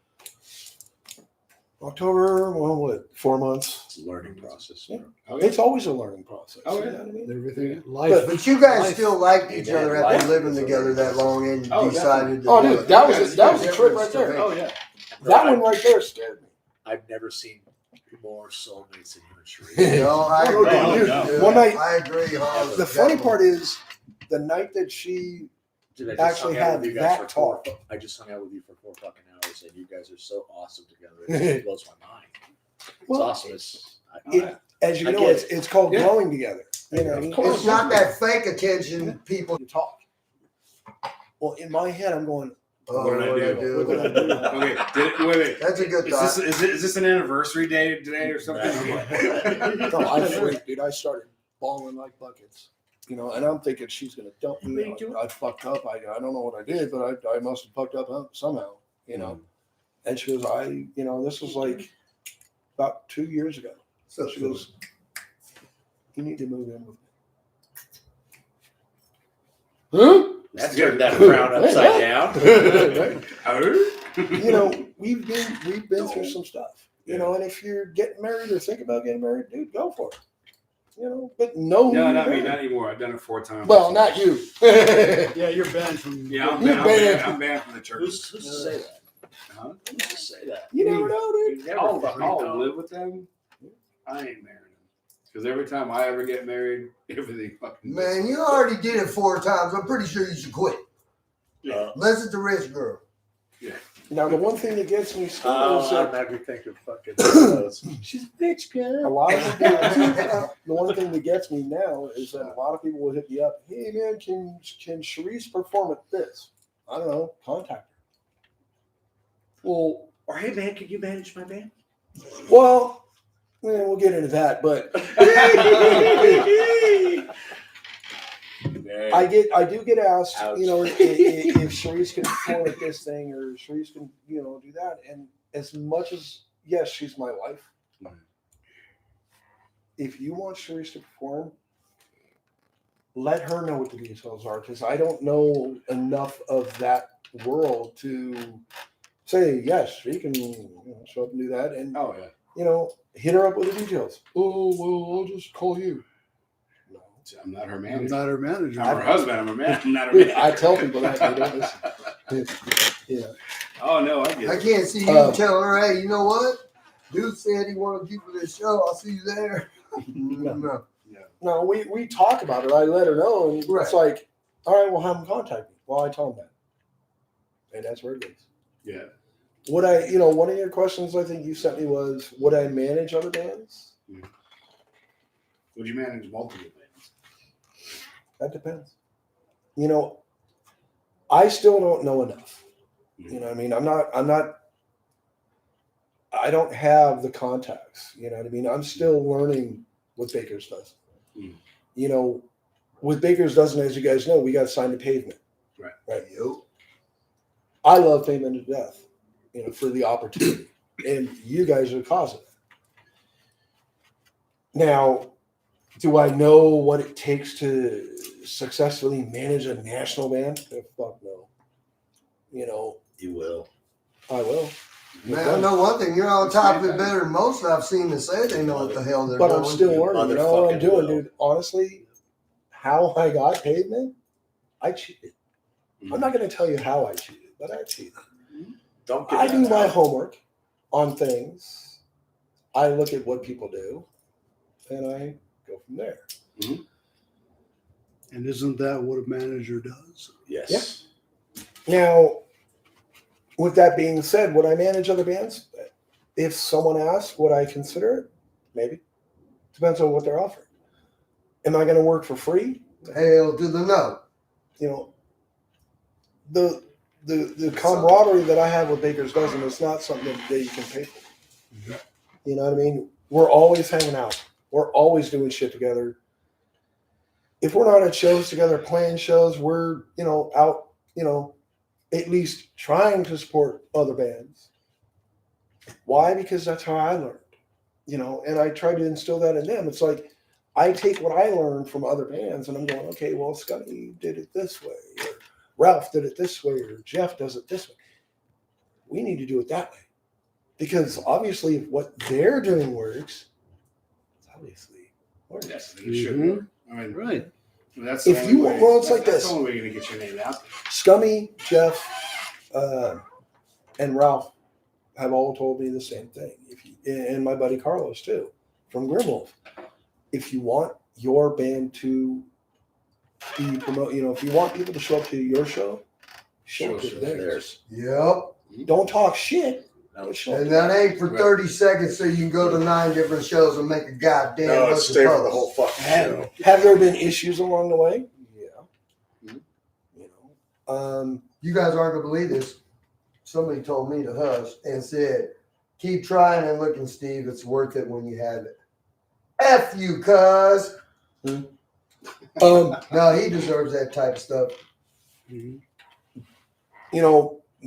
October, well, what, 4 months? It's a learning process. Yeah. Oh, yeah. It's always a learning process. Oh, You yeah. know what I mean? Everything, life. But you guys Life. still liked each Amen. other after Life living is a together that long and you Oh, decided to Oh, do dude, it. that was a trip right there. Oh, yeah. That one right there scared me. I've never seen more soulmates than you and Sheree. No, I No, agree. dude, no. one night- I agree, Hans. The funny part is the night that she Dude, I just actually hung out had with you guys that for talk. I just hung out with you for 4 fucking hours, and you guys are so awesome together. It blows my mind. It's Well, awesome. as you I know, get it's called Yeah. growing together. You know, It's not that fake attention people. you talk. Well, in my head, I'm going, Oh, What did I what do? what did I do? Okay, wait. That's a good Is thought. this an anniversary day today or something? No, I freaked, dude. I started bawling like buckets. You know, and I'm thinking she's gonna dump me. I fucked up. I don't know what I did, but I must have fucked up somehow. You know. And she goes, you know, this was like about 2 years ago. So She goes, you need to move in with me. Huh? That turned that frown upside down. You know, we've been through some stuff. You know, and if you're getting married or think about getting married, dude, go for it. You know, but no, No, not me, not anymore. I've done it 4 times. Well, not you. Yeah, you're banned from. Yeah, I'm You're banned. banned. I'm banned from the church. Who's to say that? Huh? Who's to say that? You never know, dude. You never I'll fucking know. live with them. I ain't marrying them. Because every time I ever get married, everything fucking. Man, you already did it 4 times. I'm pretty sure you should quit. Unless it's a rich girl. Now, the one thing that gets me still is Oh, that I'm never thinking fucking. those. She's a bitch, a girl. lot of people, the one thing that gets me now is that a lot of people will hit me up. Hey, man, can Sharice perform at this? I don't know. Contact her. Well, Or hey, man, can you manage my band? well, we'll get into that, but I do get asked, Ouch. you know, if Sharice can perform at this thing or Sharice can, you know, do that. And as much as, yes, she's my wife. Mhm. If you want Sharice to perform, let her know what the details are, because I don't know enough of that world to say, yes, she can, you know, show up and do that. And, Oh, yeah. you know, hit her up with the details. Oh, well, I'll just call you. No. I'm not her I'm manager. not her manager. I'm her husband. I'm her man. I'm not her manager. I tell people that they don't listen. Yeah. Oh, no, I get I it. can't see you telling her, hey, you know what? Dude said he wanted you for this show. I'll see you there. No. Yeah. No, we talk about it. I let her know, and Right. it's like, all right, well, have them contact me. Well, I told them that, and that's where it goes. Yeah. Would one of your questions I think you sent me was, would I manage other bands? Would you manage multiple bands? That depends. I still don't know enough. You know what I mean? I don't have the contacts. You know what I mean? I'm still learning what Baker's does. Mm. With Baker's Dozen, as you guys know, we got signed to Pavement. Right. Yep. I love Pavement to death, for the opportunity. And you guys are the cause of it. Now, do I know what it takes to successfully manage a national band? Oh, fuck no. You will. I will. Man, I know one thing. You're on top of it better than most I've seen that say they know what the hell they're But doing. I'm still learning. You know what I'm Motherfucking doing, will. dude? Honestly, how I got Pavement, I cheated. I'm not going to tell you how I cheated, but I cheated. Don't get I that do my out. homework on things. I look at what people do, and I go from there. And isn't that what a manager does? Yes. Now, with that being said, would I manage other bands? If someone asks, would I consider it? Maybe. Depends on what they're offering. Am I going to work for free? Hell to the no. The camaraderie that I have with Baker's Dozen is not something that you can pay for. You know what I mean? We're always hanging out. We're always doing shit together. If we're not at shows together, playing shows, we're, out, at least trying to support other bands. Why? Because that's how I learned, and I try to instill that in them. It's like, I take what I learned from other bands and I'm going, okay, well, Scotty did it this way, or Ralph did it this way, or Jeff does it this way. We need to do it that way. Because obviously if what they're doing works, it's obviously works. Yes, it should work. I mean, Right. that's If the you- only way, well, it's that's, like that's this. the only way you're gonna get your name out there. Scummy, Jeff, and Ralph have all told me the same thing. And my buddy Carlos too, from Grimwolf. If you want your band to be promote, if you want people to show up to your show, show up to theirs. Yep. Don't talk shit. No, Show up And to that ain't for 30 seconds so you can go to 9 different shows and make a goddamn bunch of stay for the posts. whole fucking show. Have there been issues along the way? Yeah. You guys aren't gonna believe this. Somebody told me to hush and said, keep trying and looking, Steve. It's worth it when you have it. F you, cuz. No, he deserves that type of stuff.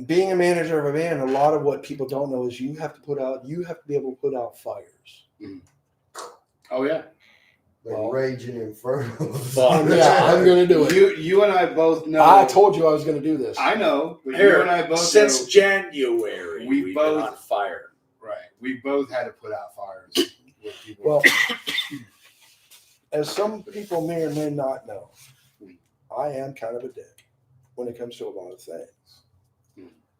Being a manager of a band, a lot of what people don't know is you have to be able to put out fires. Oh yeah. Like Well, raging inferno. Yeah, I'm gonna do it. You and I both know. I told you I was gonna do this. I know, but Here, you and I both since know, January, we we've both- been on fire. right. We both had to put out fires with people. Well, as some people may or may not know, I am kind of a dick when it comes to a lot of things.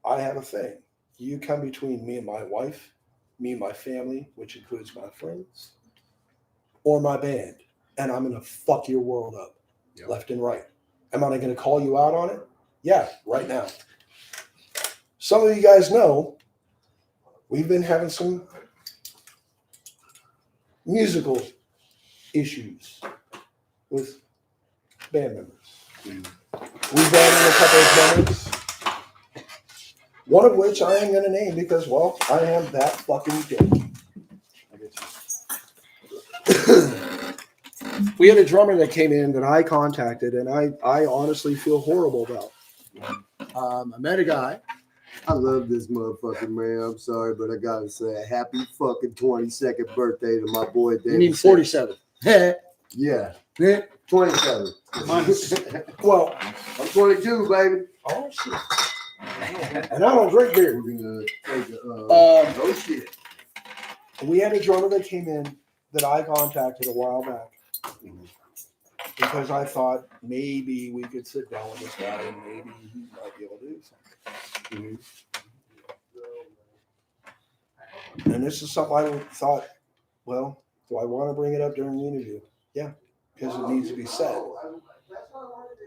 I have a thing. You come between me and my wife, me and my family, which includes my friends, or my band, and I'm going to fuck your world up left and right. Am I going to call you out on it? Yeah, right now. Some of you guys know we've been having some musical issues with band members. We've brought in a couple of members, one of which I am going to name because, well, I am that fucking dick. We had a drummer that came in that I contacted, and I honestly feel horrible about. I met a guy. I love this motherfucking man. I'm sorry, but I gotta say a happy fucking 22nd birthday to my boy David. I mean, 47. Yeah. 27. Well, I'm 22, baby. oh shit. And I don't drink beer. We're gonna take a Oh shit. We had a drummer that came in that I contacted a while back because I thought maybe we could sit down with this guy and maybe he might be able to do something. And this is something I thought, well, do I want to bring it up during the interview? Yeah. because it needs to be said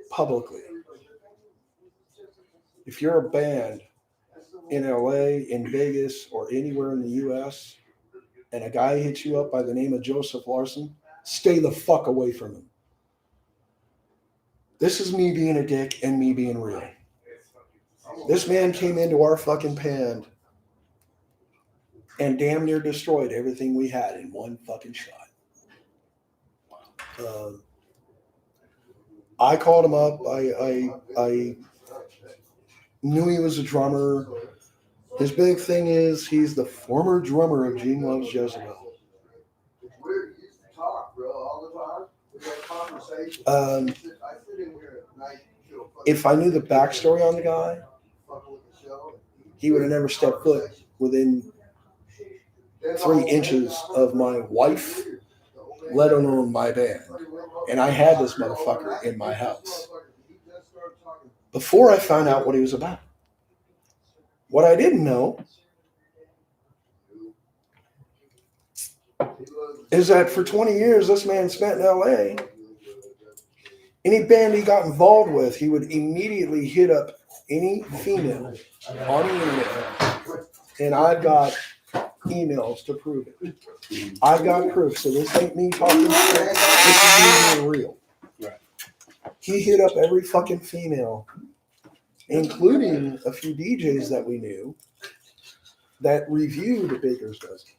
publicly. If you're a band in LA, in Vegas, or anywhere in the US, and a guy hits you up by the name of Joseph Larson, stay the fuck away from him. This is me being a dick and me being real. This man came into our fucking band and damn near destroyed everything we had in one fucking shot. I called him up. I knew he was a drummer. His big thing is he's the former drummer of Gene Loves Jezebel. If I knew the backstory on the guy, he would have never stepped foot within 3 inches of my wife, let alone my band. And I had this motherfucker in my house before I found out what he was about. What I didn't know is that for 20 years, this man spent in LA. Any band he got involved with, he would immediately hit up any female on the internet. And I've got emails to prove it. I got proof. So this ain't me talking shit. This is me being real. Right. He hit up every fucking female, including a few DJs that we knew that reviewed the Baker's Dozen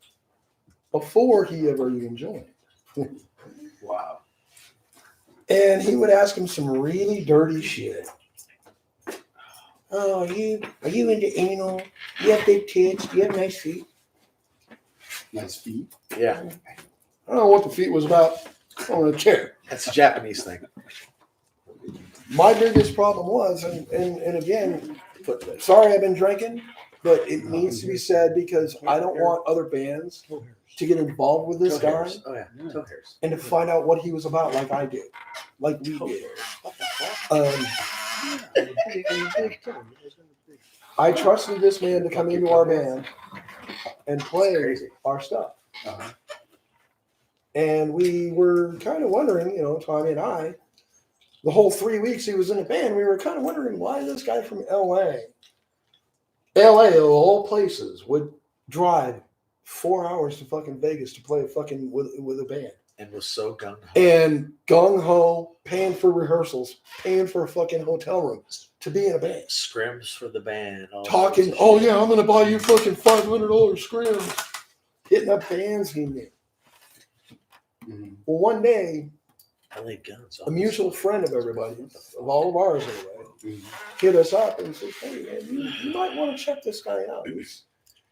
before he ever even joined. Wow. And he would ask him some really dirty shit. Oh, are you into anal? You have big tits? You have nice feet? Nice feet. Yeah, I don't know what the feet was about. I don't really care. that's a Japanese thing. My biggest problem was, and again, sorry I've been drinking, but it needs to be said because I don't want other bands to get involved with this Toe guy hairs. Oh yeah, toe hairs. and to find out what he was about like I did, like we did. I trusted this man to come into our band and play our stuff. Uh-huh. And we were kind of wondering, Tommy and I, the whole 3 weeks he was in the band, we were kind of wondering why this guy from LA of all places, would drive 4 hours to fucking Vegas to play with a band. And was so gung ho. And gung ho, paying for rehearsals, paying for a fucking hotel room to be in a band. Scrims for the band. All Talking, sorts of oh shit. yeah, I'm gonna buy you fucking $500 scrims. Hitting up bands he knew. Mhm. Well, one day, LA Guns. a mutual friend of everybody, of all of ours anyway, Mhm. hit us up and said, hey man, you might want to check this guy out.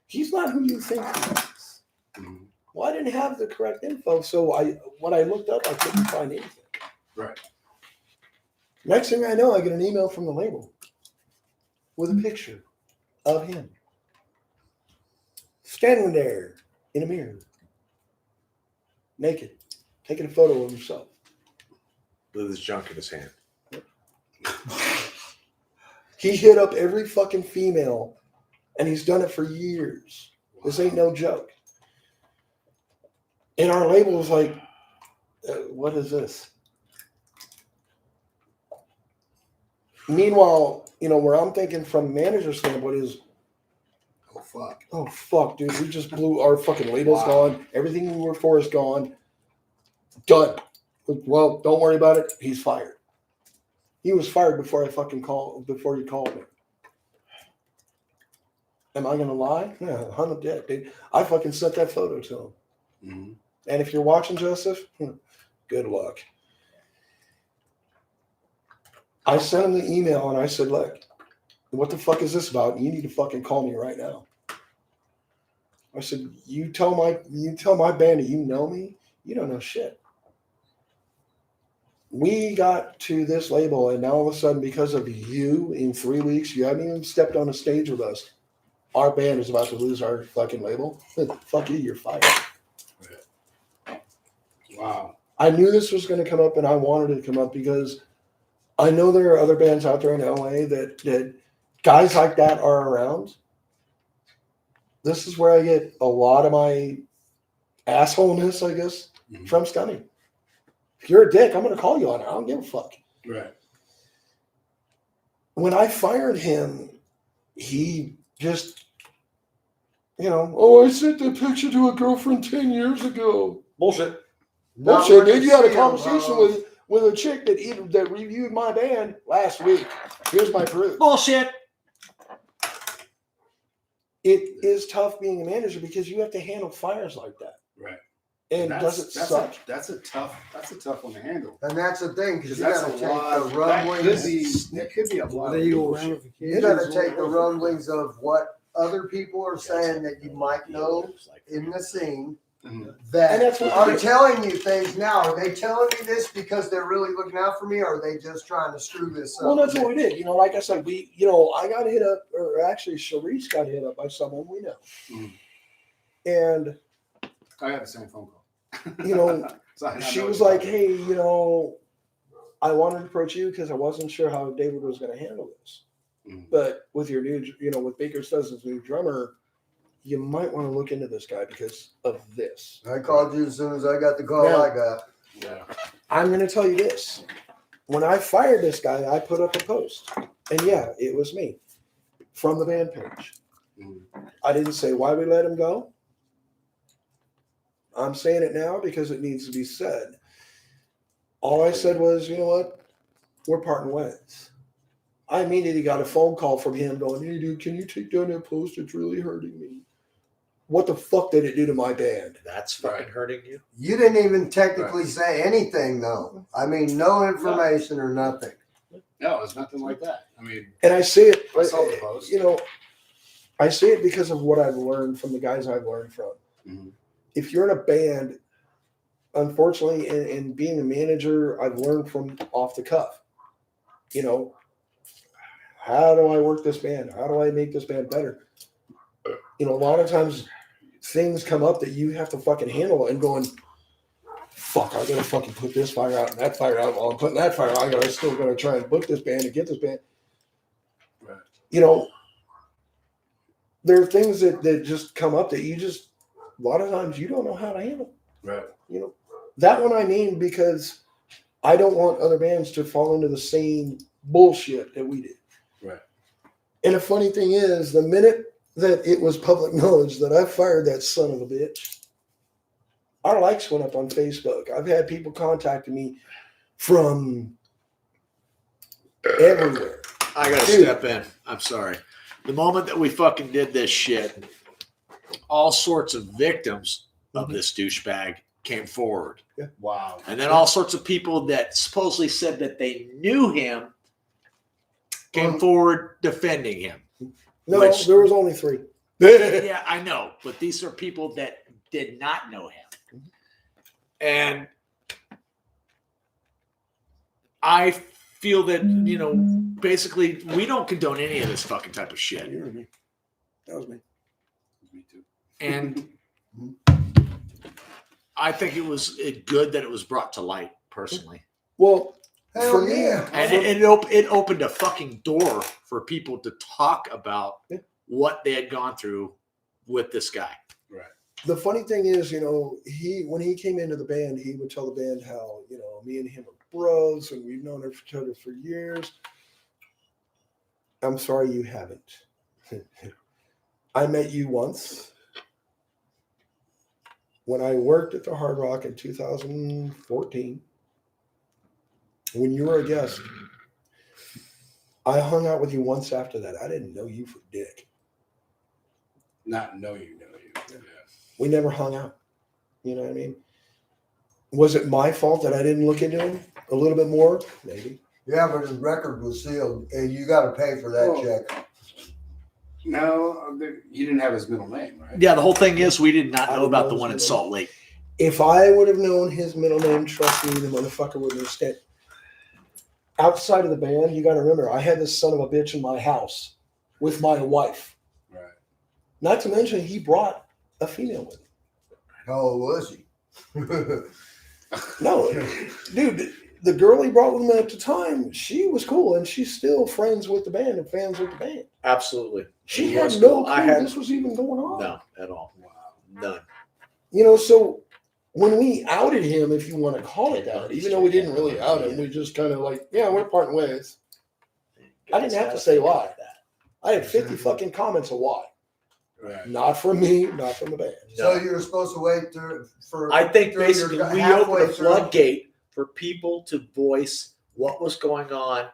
He's not who you think he is. Mhm. Well, I didn't have the correct info, so when I looked up, I couldn't find anything. Right. Next thing I know, I get an email from the label with a picture of him standing there in a mirror, naked, taking a photo of himself. With his junk in his hand. He hit up every fucking female, and he's done it for years. This ain't no joke. And our label was like, what is this? Meanwhile, where I'm thinking from manager standpoint is, oh fuck, dude, we just blew our fucking label's gone. Everything we worked for is gone. Done. Well, don't worry about it. He's fired. He was fired before you called me. Am I gonna lie? Yeah, I'm dead, dude. I fucking sent that photo to him. Mhm. And if you're watching, Joseph, good luck. I sent him the email and I said, look, what the fuck is this about? You need to fucking call me right now. I said, you tell my band that you know me, you don't know shit. We got to this label and now all of a sudden, because of you, in 3 weeks, you haven't even stepped on a stage with us. Our band is about to lose our fucking label. Fuck you, you're fired. Wow. I knew this was going to come up and I wanted it to come up because I know there are other bands out there in LA that guys like that are around. This is where I get a lot of my assholeness, I guess, from Scummy. If you're a dick, I'm going to call you on it. I don't give a fuck. Right. When I fired him, he just, oh, I sent the picture to a girlfriend 10 years ago. Bullshit. Not Bullshit, with dude. the You had a seal, conversation bro. with a chick that reviewed my band last week. Here's my proof. Bullshit. It is tough being a manager because you have to handle fires like that. Right. And does it suck? That's a tough one to handle. And that's the thing, because Because you that's got to a take lot. the That could rumblings. be. That could be a lot. Of Legal bullshit. ramifications. You got to take the rumblings of what other people are saying that you might know in the scene Mhm. that And that's what are we- telling you things now. Are they telling me this because they're really looking out for me, or are they just trying to screw this up? Well, that's what we did. Like I said, I got hit up, or actually, Sharice got hit up by someone we know. Mhm. And, I got the same phone call. So I she know was it's like, not- hey, I wanted to approach you because I wasn't sure how David was going to handle this. Mhm. But with your new, with Baker Stuzz's new drummer, you might want to look into this guy because of this. I called you as soon as I got the call. Now- I got. Yeah. I'm going to tell you this. When I fired this guy, I put up a post. And yeah, it was me from the band page. Mhm. I didn't say why we let him go. I'm saying it now because it needs to be said. All I said was, you know what? We're parting ways. I immediately got a phone call from him going, hey, dude, can you take down that post? It's really hurting me. What the fuck did it do to my band? That's fucking hurting you. You didn't even technically say anything, though. I mean, no information or nothing. No, it's nothing like that. I mean, And I say it, I saw the post. I say it because of what I've learned from the guys I've learned from. Mhm. If you're in a band, unfortunately, in being a manager, I've learned from off the cuff. How do I work this band? How do I make this band better? A lot of times things come up that you have to fucking handle and going, fuck, I gotta fucking put this fire out and that fire out. While I'm putting that fire out, I still gotta try and book this band and get this band. Right. There are things that just come up that a lot of times you don't know how to handle. Right. That one I mean because I don't want other bands to fall into the same bullshit that we did. Right. And the funny thing is, the minute that it was public knowledge that I fired that son of a bitch, our likes went up on Facebook. I've had people contacting me from everywhere. I gotta Dude. step in. I'm sorry. The moment that we fucking did this shit, all sorts of victims of this douchebag came forward. Wow. And then all sorts of people that supposedly said that they knew him came forward defending him. No, Which- there was only 3. Yeah, I know, but these are people that did not know him. And I feel that, basically we don't condone any of this fucking type of shit. You heard me. That was me. Me too. And I think it was good that it was brought to light, personally. Well, Hell for me, yeah. And it opened a fucking door for people to talk about Yeah. what they had gone through with this guy. Right. the funny thing is, when he came into the band, he would tell the band how, me and him are bros and we've known each other for years. I'm sorry you haven't. I met you once when I worked at the Hard Rock in 2014. When you were a guest, I hung out with you once after that. I didn't know you for dick. Not know you. Yeah. We never hung out. You know what I mean? Was it my fault that I didn't look into him a little bit more? Maybe. Yeah, but his record was sealed, and you got to pay for that Well, check. No, you didn't have his middle name, right? Yeah, the whole thing is we did not I know didn't about know the his one in middle Salt Lake. If I would have known his middle name, trust me, the motherfucker wouldn't have stayed. Outside of the band, you got to remember, I had this son of a bitch in my house with my wife. Right. Not to mention, he brought a female with him. How old was he? No, dude, the girl he brought with him at the time, she was cool, and she's still friends with the band and fans with the band. Absolutely. She He had was no cool. clue I had this was even going on. no at all. Wow. None. So when we outed him, if you want to call it that, even though we didn't really out him, we just kind of like, yeah, we're parting ways. I didn't have to say why. I had 50 fucking comments of why. Right. Not from me, not from the band. So you were supposed to wait for. I think through basically your we halfway opened a through. floodgate for people to voice what was going on. Right.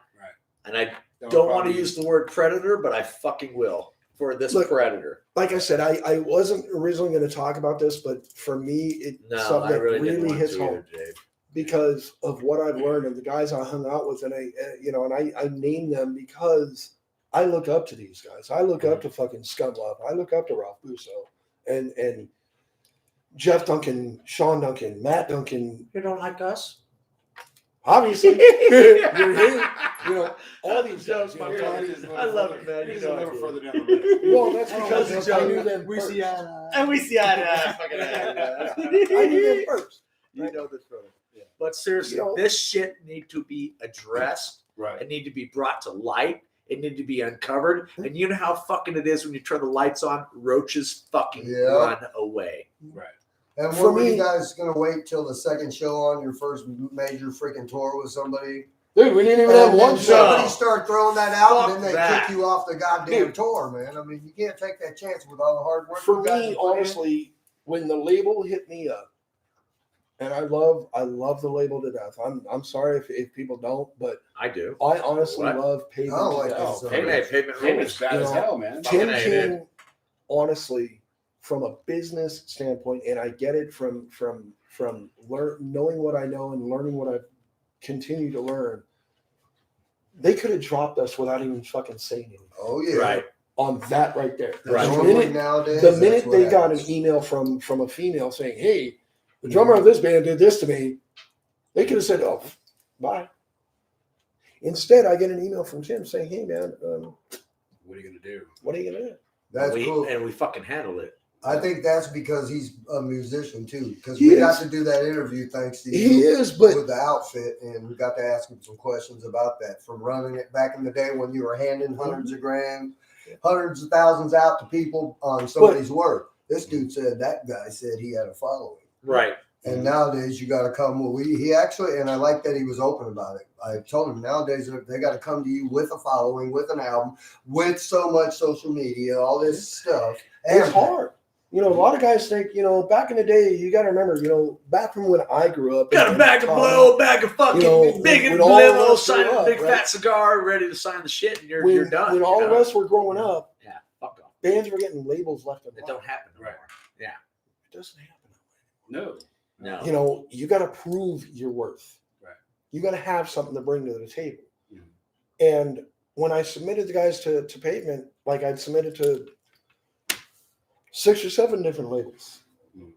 And I don't want to use the word predator, but I fucking will for this Look, predator. Like I said, I wasn't originally going to talk about this, but for me, it's No, something I that really didn't really want hits to home either, Dave. because of what I've learned and the guys I hung out with, and I name them because I look up to these guys. I look up to fucking Scum Love. I look up to Ralph Busso and Jeff Duncan, Sean Duncan, Matt Duncan. You don't like us? Obviously, you're here. You know, all these guys. You know, Tony- I love it, man. He's You a know I little do. further down the list. well, that's I don't because want I to knew them We first. see eye to eye. And we see eye to eye. Fucking I knew them first. You know this, brother. But seriously, You know- this shit need to be addressed. Right. It need to be brought to light. It need to be uncovered. And you know how fucking it is when you turn the lights on, roaches fucking Yeah. run away. Right. And For what were you me- guys gonna wait till the second show on your first major freaking tour with somebody? Dude, we didn't even have And one then show. somebody start throwing that out, and then they Fuck that. kick you off the goddamn Dude. tour, man. I mean, you can't take that chance with all the hard work. For you guys me, have put in. honestly, when the label hit me up, and I love the label to death. I'm sorry if people don't, but I do. I honestly What? love Pavement Oh, to like death. this, Payment Payment's rules. bad as You know, hell, man. Tim Fucking hate King, honestly, from a business standpoint, and I get it from knowing what I know and learning what I've continued to learn. They could have dropped us without even fucking saying anything Oh yeah, Right. on that right there. Right. The Normally minute, nowadays, the that's minute what they got an happens. email from a female saying, "Hey, the drummer of this band did this to me," they could have said, "Oh, bye." Instead, I get an email from Tim saying, "Hey, man, What are you gonna do? what are you gonna do?" That's we, cool. And we fucking handled it. I think that's because he's a musician too. Because He we got is. to do that interview thanks to He you is, but with the outfit, and we got to ask him some questions about that. From running it back in the day when you were handing hundreds of grand, hundreds of thousands out to people on somebody's work. This dude said that guy said he had a following. Right. And nowadays you got to come. He actually, and I like that he was open about it. I told him nowadays they got to come to you with a following, with an album, with so much social media, all this stuff. it's hard. You know, a lot of guys think, back in the day, you got to remember, back from when I grew up. Got a and bag of Tom, blow, bag of fucking big when and all of limo, us grew signing a up, big right? fat cigar, ready to sign the shit, and you're When, done. when you all of know? us were growing up, Yeah, fuck off. bands were getting labels left and It right. don't happen no Right. more. It doesn't happen. No. No. You got to prove your worth. Right. You got to have something to bring to the table. Mhm. And when I submitted the guys to Pavement, like I'd submitted to 6 or 7 different labels. Mhm.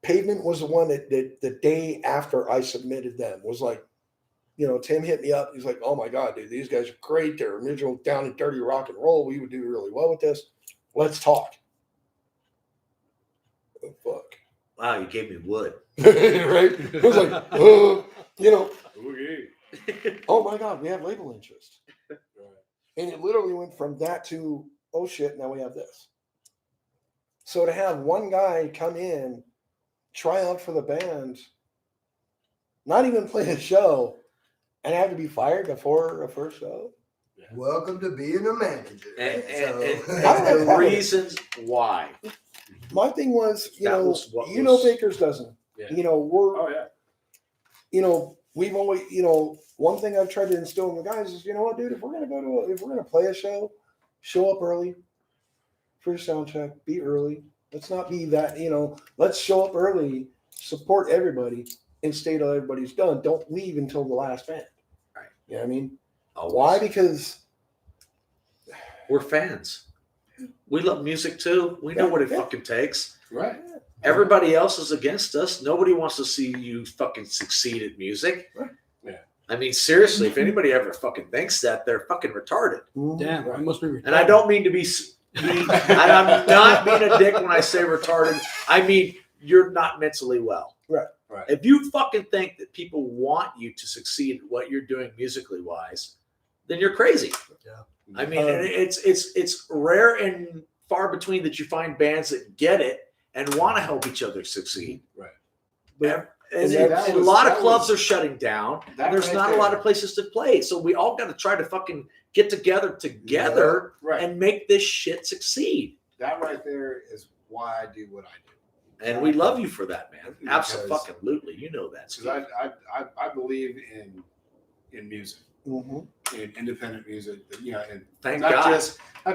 Pavement was the one that the day after I submitted them was like, Tim hit me up. He's like, "Oh my God, dude, these guys are great. They're original down and dirty rock and roll. We would do really well with this. Let's talk." Oh, fuck. Wow, you gave me wood. Right? It was like, Okay. oh my God, we have label interest. Right. And it literally went from that to, oh shit, now we have this. So to have one guy come in, try out for the band, not even play a show, and have to be fired before a first show. Welcome to being a manager. And, So- and I don't have a the problem with it. reasons why. My thing was, That was what you know was- Baker's dozen. Yeah. We're Oh yeah. we've always, one thing I've tried to instill in the guys is, you know what, dude, if we're gonna play a show, show up early for a sound check, be early. Let's not be that, let's show up early, support everybody, and stay till everybody's done. Don't leave until the last band. Right. You know what I mean? Always. Why? Because We're fans. We love music too. We know Yeah, what it yeah. fucking takes. Right. Everybody else is against us. Nobody wants to see you fucking succeed at music. Right. Yeah. I mean, seriously, if anybody ever fucking thinks that, they're fucking retarded. Damn, I must be retarded. And I don't mean to be, and I'm not being a dick when I say retarded. I mean, you're not mentally well. Right. Right. If you fucking think that people want you to succeed at what you're doing musically wise, then you're crazy. Yeah. I mean, it's rare and far between that you find bands that get it and want to help each other succeed. Right. And, And and that a was- lot of that clubs was- are shutting down. That There's right not a lot there. of places to play. So we all got to try to fucking get together Right. and make this shit succeed. That right there is why I do what I do. And we love you for that, man. Because- Absolutely. You know that. Steve. Because I believe in music, Mhm. in independent music. You know, and Thank not God.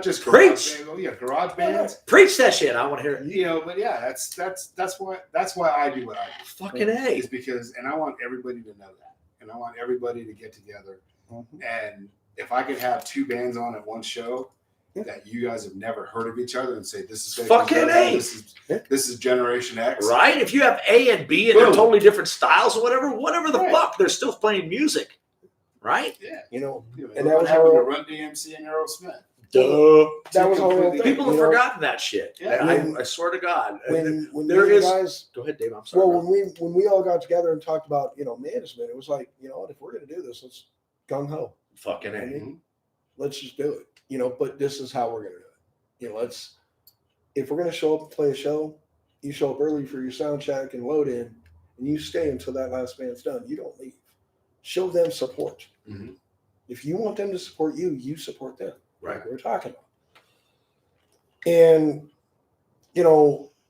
just Preach. garage band, yeah, garage bands. Preach that shit. I want to hear it. You know, but yeah, that's why I do what I do. Fucking A. Is because, and I want everybody to know that, and I want everybody to get together. Mhm. And if I could have two bands on at one show Yeah. that you guys have never heard of each other and say this is Fucking A. this is Generation X, Right? If you have A and B and they're Boom. totally different styles or whatever the Right. fuck, they're still playing music. Right? Yeah, You know, You know, And that what was happened to our- Run DMC and Aerosmith. Duh. that was our whole completely- thing. People you have know, forgotten that shit. Yeah. I swear to God. when There me and is- the guys. Go ahead, Dave. I'm sorry. Well, bro. when we all got together and talked about management, it was like, you know what, if we're gonna do this, let's gung ho. Fucking A. Mhm. Let's just do it. But this is how we're gonna do it. If we're gonna show up and play a show, you show up early for your sound check and load in, and you stay until that last band's done. You don't leave. Show them support. Mhm. If you want them to support you, you support them. Right. Like we're talking about. And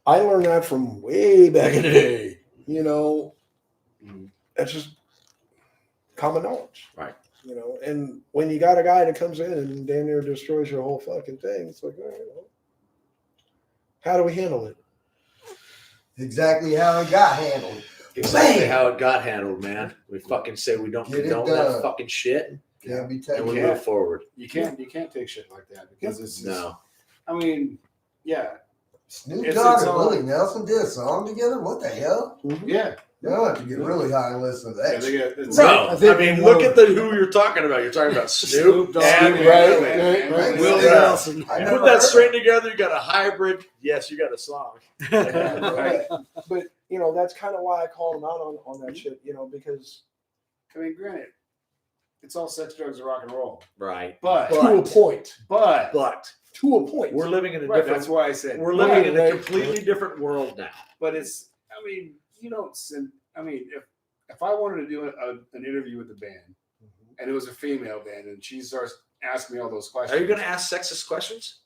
I learned that from way back in the day. Mhm. That's just common knowledge. Right. And when you got a guy that comes in and damn near destroys your whole fucking thing, it's like, all right, well, how do we handle it? Exactly how it got handled. Exactly Bam! how it got handled, man. We fucking say we don't Get it condone done. that fucking shit, Can't be and taken. we Yeah. move forward. You can't take shit like that because it's just, No. I mean, yeah, Snoop It's- Dogg it's and all- Willie Nelson did a song together. What the hell? yeah. Now I have to get really high and listen to Yeah, that. they shit. get, it's, Bro, I I, think mean, one look of- at who you're talking about. You're talking about Snoop Dogg and and Right, man, right. man. Willie Yeah. Nelson. I You never put that heard string of together, you got a hybrid. Yes, you got a song. Right. But that's kind of why I called him out on that shit. Because I mean, granted, it's all sex, drugs, and rock and roll, Right. but to a point, But to a point, we're living in a right, different. that's why I said We're living in a Right. completely different world now. But it's, I mean, you don't send. I mean, if I wanted to do an interview with the band and it was a female band and she starts asking me all those questions, Are you going to ask sexist questions?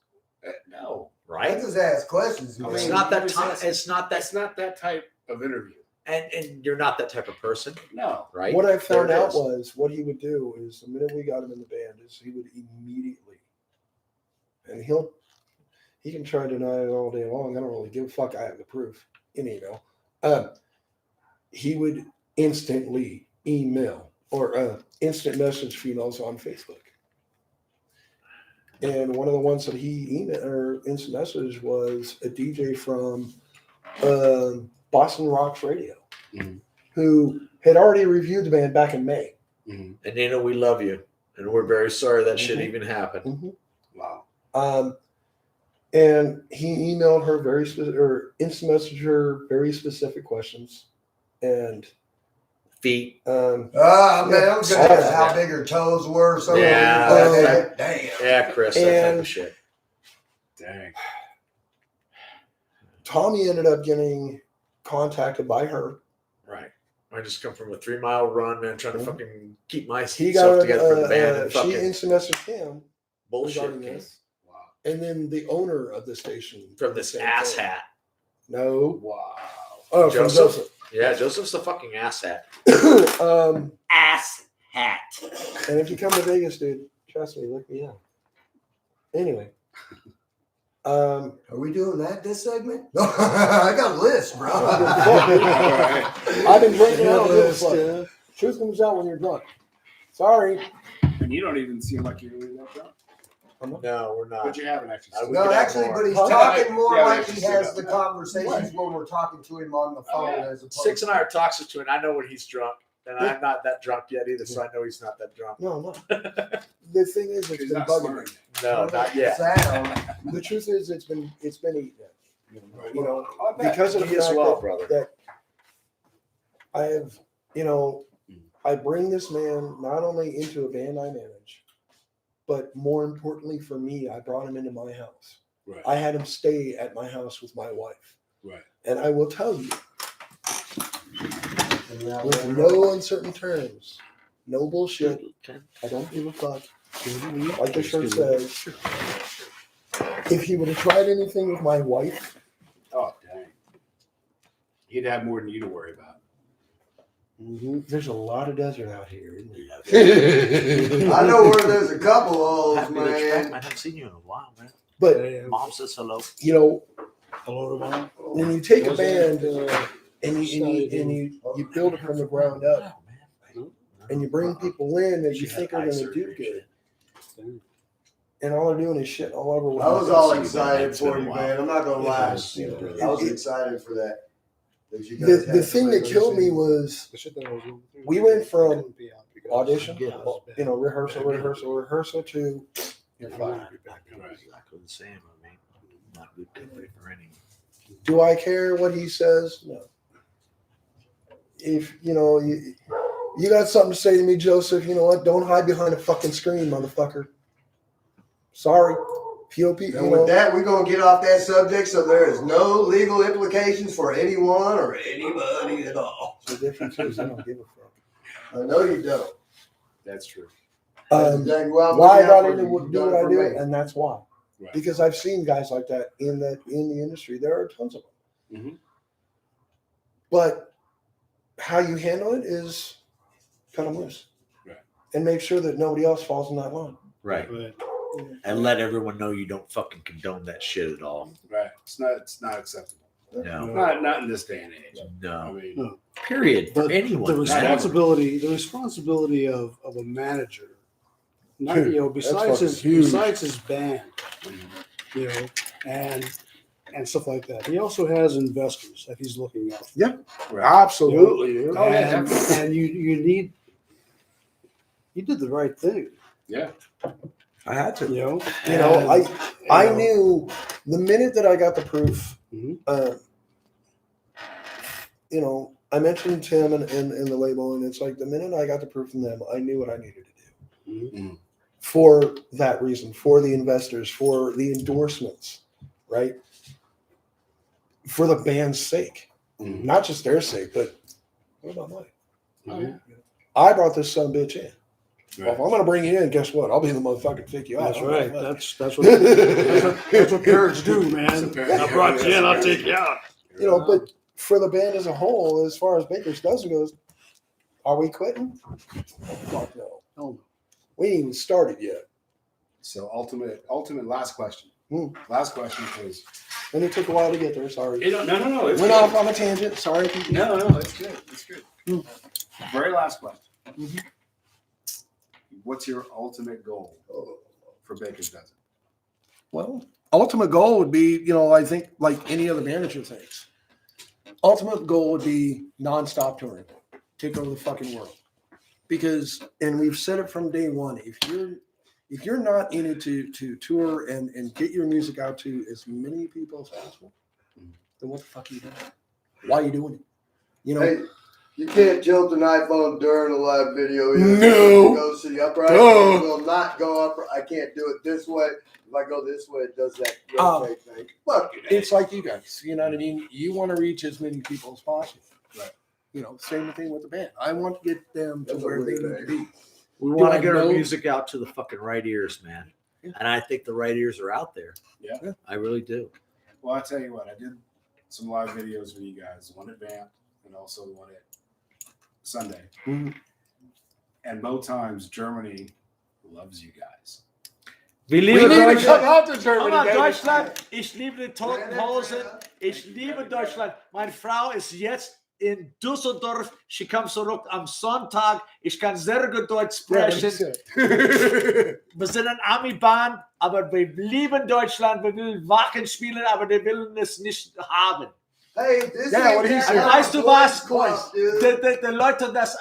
No, I Right. just ask questions. I Man. It's mean, not that it's time. not- It's not that. that's not that type of interview. And you're not that type of person, No, right? What I found There it out is. was what he would do is the minute we got him in the band is he would immediately, and he can try to deny it all day long. I don't really give a fuck. I have the proof in email. He would instantly email or instant message females on Facebook. And one of the ones that he emailed or instant message was a DJ from Boston Rocks Radio, Mhm. who had already reviewed the band back in May. Mhm. And Nina, we love you, and we're very sorry that shit Mhm. even happened. Wow. And he emailed her very specific or instant messaged her very specific questions. And Feet. Man, I'm Yeah. gonna ask how big her toes were. So Yeah, that's damn. Yeah, Chris, that type And- of shit. Dang. Tommy ended up getting contacted by her. Right. I just come from a 3-mile run, man, trying to Mhm. fucking keep He myself got together for the band and she fucking instant messaged him bullshit regarding came this. Wow. And then the owner of the station from this same ass thing. hat. No. Wow. Oh, Joseph? from Yeah, Joseph's the fucking ass hat. Joseph. Ass hat. And if you come to Vegas, dude, trust me, look me up. Anyway. Are we doing that this segment? No, I got a list, bro. I've been drinking out of this. Yeah. Truth comes out when you're drunk. Sorry. And you don't even seem like you're really that drunk. No, we're not. But you haven't actually. I said would No, get actually, more. but he's Huh? talking more Yeah, like we he should has sit the up. conversations when we're talking to him on the Oh, phone yeah. as opposed Six and to I are talks to him. I know when he's drunk, and I'm not that drunk yet either, so I know he's not that drunk. No, no. The thing is, it's He's been not bugging slurring. me. No, not yet. sound. The truth is, it's been eaten. You know, I bet. because of the Me as fact well, that, brother. that I have, I bring this man not only into a band I manage, but more importantly for me, I brought him into my house. Right. I had him stay at my house with my wife. Right. And I will tell you, And that with went no uncertain terms, no bullshit. Okay. I don't give a fuck. Like the shirt says, if he would have tried anything with my wife, Oh dang. He'd have more than you to worry about. there's a lot of desert out here, isn't there? I know where there's a couple holes, Happy to chat, man. I haven't seen you in a while, man. But Mom says hello. you know, Hello to mom. when you take a band and you build it from the ground up, and you bring people in that you think are going to do good, and all they're doing is shit all over. I was with all See you, man. excited It's been for a you, while. man. I'm not gonna lie. Yeah. I was excited for that. That you guys the had thing that somebody killed me sing. was The shit that I was going through. We went from I couldn't be out because audition, it was bad. rehearsal to you're I fine. wanted to be back on. Exactly the same. I mean, not good company for any. Do I care what he says? No. If you know you got something to say to me, Joseph, you know what? Don't hide behind a fucking screen, motherfucker. Sorry. POP, you And know. with that, we're gonna get off that subject, so there is no legal implications for anyone or anybody at all. The difference is I don't give a fuck. I know you don't. That's true. Exactly why I'm Why I looking got out for into you. what You do done what it I for do, me. and that's why. Right. Because I've seen guys like that in the industry. There are tons of them. Mhm. But how you handle it is kind of loose. Right. And make sure that nobody else falls in that line. Right. But And let everyone know you don't fucking condone that shit at all. Right. It's not acceptable. No. Not in this day and age. I No. mean, No. Period. For but anyone. the responsibility of a manager, not Dude, you know, that's besides fucking huge. his band, you know, and stuff like that. He also has investors that he's looking out for. Absolutely. dude. Oh, yeah, and, definitely. and you did the right thing, yeah. I had to. you know. You know, And, I you know, knew the minute that I got the proof, Mhm. you know, I mentioned Tim and the label, and it's like the minute I got the proof from them, I knew what I needed to do. Mhm. For that reason, for the investors, for the endorsements, right? For the band's sake, Mhm. not just their sake, but what about mine? Oh, yeah. I brought this son of a bitch in. Well, if Right. I'm going to bring you in, guess what? I'll be the motherfucker to take you out. That's I don't right. give a fuck. That's what parents do, man. That's a I brought you in, I'll take you out. You know, but for the band as a whole, as far as Baker's dozen goes, are we quitting? Fuck no. Oh, We ain't even started yet. So ultimate last question. Hmm. Last question, please. And it took a while to get there. Sorry. No. It's Went good. off on a tangent. Sorry. No, it's good. It's good. Very last question. Mhm. What's your ultimate goal for Baker's Dozen? Well, ultimate goal would be, you know, I think like any other manager thinks. Ultimate goal would be nonstop touring, take over the fucking world. Because, and we've said it from day one, if you're not in it to tour and get your music out to as many people as possible, then what the fuck are you doing? Why are you doing it? You know, Hey, you can't tilt an iPhone during a live video. No. It goes to the upright. Duh. It will not go up. I can't do it this way. If I go this way, it does that Um, rotate thing. Fuck it. it's like you guys, you know what I mean? You want to reach as many people as possible. Right. You know, same thing with the band. I want to get them to That's a where they weird need to thing. be. We Do want I to get our know- music out to the fucking right ears, man. Yeah. And I think the right ears are out there. Yeah. I really do. Well, I tell you what, I did some live videos with you guys, one at Vamp and also one at Sunday. Mhm. And both times Germany loves you guys. We We need to come out to Germany, Komm nach baby. Deutschland. Ich liebe die Totenhausen. Ich liebe Deutschland. Meine Frau ist jetzt in Düsseldorf. Sie kommt zurück am Sonntag. Ich kann sehr gut Deutsch Yeah, sprechen. that's it. Wir sind ein Ami-Band, aber wir lieben Deutschland. Wir wollen Wacken spielen, aber wir wollen es nicht haben. Hey, this Yeah, ain't what he that said. kind of Weißt du boys was? club, dude. Die Leute, das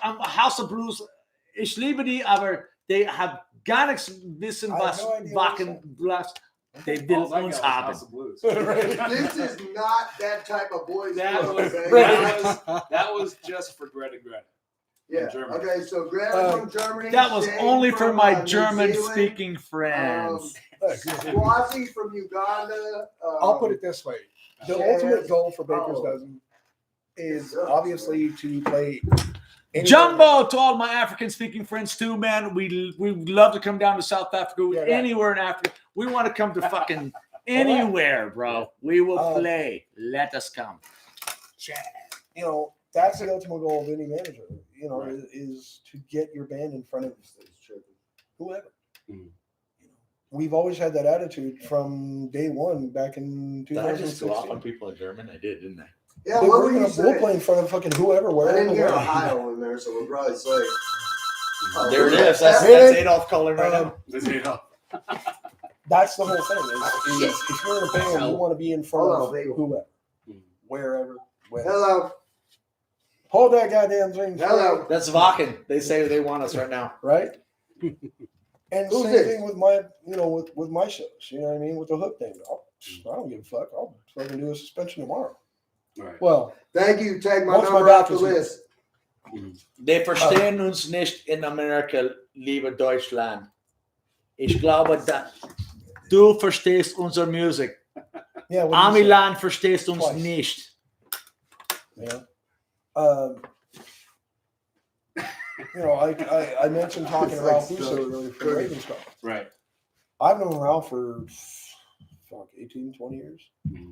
am House of Blues, ich liebe die, aber die haben gar nichts wissen, I have was no idea what Wacken Blues, die All will I got uns was haben. House of Blues. This is not that type of boys That club, was, baby. that was just for Greta. Yeah. Germany. Okay, so Greta from Germany. That was Shane only for from, my New German-speaking friends. Swazi from Uganda. I'll put it this way. The Yeah. ultimate goal for Baker's Oh. Dozen is obviously to play. anywhere. Jumbo to all my African speaking friends too, man. We love to come down to South Africa, Yeah, anywhere in Africa. We want to come to fucking anywhere, bro. We will play. Let us come. You know, that's the ultimate goal of any manager. You know, Right. is to get your band in front of whoever. Mhm. You know, we've always had that attitude from day one back in Did I just go off 2016. on people in German? I did, didn't I? Yeah, But what we're were you gonna we'll play saying? in front of fucking whoever, I wherever. didn't hear wherever. Ohio in there, so we'll probably say. Oh, There it yeah. is. That's Really? Adolf calling right now. Let's get it up. That's the whole thing. Is if you're in a band, you want to be in front Hold on, of baby. whoever, Mhm. wherever, wherever. Hello. Hold that goddamn thing. Hello. That's Vakken. They say they want us right now. Right? And Who's same this? thing with my, you know, with my shows. You know what I mean? With the hook thing. I don't give a fuck. I'll fucking do a suspension tomorrow. Right. Well, Thank you. Take my Once my number off the back is- list. Die verstehen uns nicht in Amerika, liebe Deutschland. Ich glaube, dass du verstehst unsere Musik. yeah. what do you say? Amiland verstehst uns Twice. nicht. Yeah. You know, I mentioned talking It's to like Ralph so Russo earlier from pretty. Ravenscroft. Right. I've known Ralph for 18, 20 years.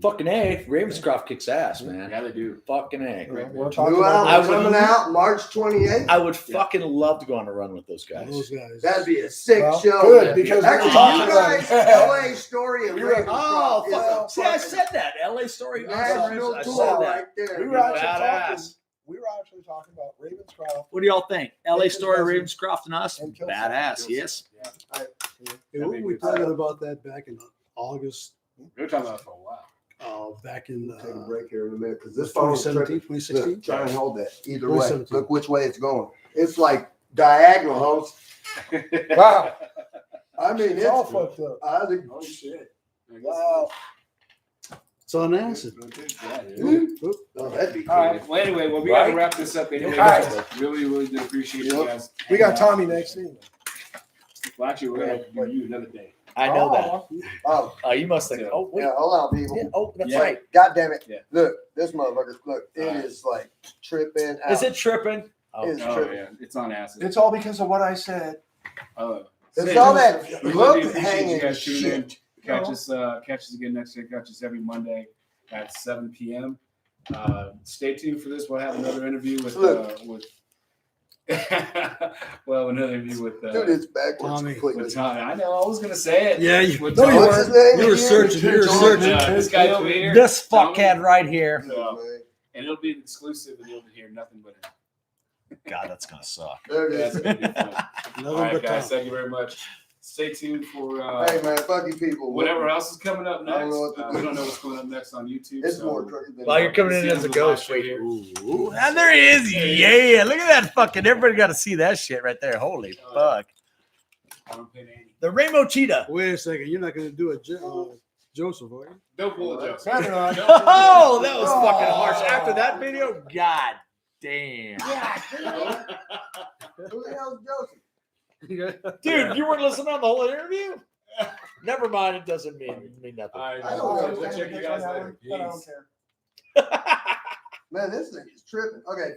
Fucking A. Ravenscroft kicks ass, man. Yeah, they do. Fucking A. You know, we're talking New about I album would- coming out March 28th. I would fucking love to go on a run with those guys. Those guys. That'd be a sick Well, show. good, because we were Actually, talking you about guys, it. LA Story and We were- Oh, Ravenscroft is fuck. a See, I fucking said that. LA Story. national I tour said that. right there. we were actually talking. Badass. We were actually talking about Ravenscroft What do y'all think? LA Nathan Story, Dozen Ravenscroft, and us? and Killside. Badass, yes. Yeah. Hey, That'd what be were we good. talking about that back in August? We were talking about it for a while. Back in Take a break here in a minute because this phone's 2017, tripping. 2016? Look, try and hold that. Either way, 2017. look which way it's going. It's like diagonal, host. Wow, I mean, it's all it's. fucked up. I think. Oh shit. Wow. It's on acid. Yeah, dude. Oop. Oh, that'd be All cool. right. Well, anyway, we Right? gotta wrap this up anyway. All right. Really do appreciate you Yep. guys. We got hanging out. Tommy next thing. Well, actually, we're gonna have to do you another day. I know that. Oh, Oh, you must think, oh, wait. yeah, hold on, people. Yeah, oh, that's Yeah. right. God damn it. Yeah. Look, this motherfucker, look, it Alright. is like tripping out. Is it tripping? Oh, It's Oh tripping. yeah, it's on acid. It's all because of what I said. It's Say- all that We really look appreciate hanging you guys tuning in. shit. Catch us again next week. Catch us every Monday at 7 p.m. Stay tuned for this. We'll have another interview with well, another interview with Do this backwards Tommy. completely. with Tommy. I know I was gonna say it. Yeah, you- With No, you Tommy. What's his name? You were again? searching, you were searching. This guy over here. This Tommy. fuckhead right here. So, Man, and it'll be exclusive, and you'll hear nothing but it. God, that's gonna suck. There it That's is. gonna be fun. Nothing All right, but guys. Tom. Thank you very much. Stay tuned for Hey man, fuck you people. whatever else is coming up I don't next. know what to We do. don't know what's coming up next on YouTube. It's so more crooked than Well, you're coming in See as a him ghost live right here. here. And there he is. Yeah, look at that fucking. Everybody got to see that shit right there. Holy fuck. I don't pay any. The Rainbow Cheetah. Wait a second, you're not going to do a Joseph, are you? Don't pull it, Joseph. Better not. Oh, that was fucking harsh. After that video, god damn. Who the hell's Joseph? Dude, you weren't listening on the whole interview? Never mind, it doesn't mean nothing. I I know. don't know. Check you guys later. I don't Peace. care. Man, this thing is tripping. Okay.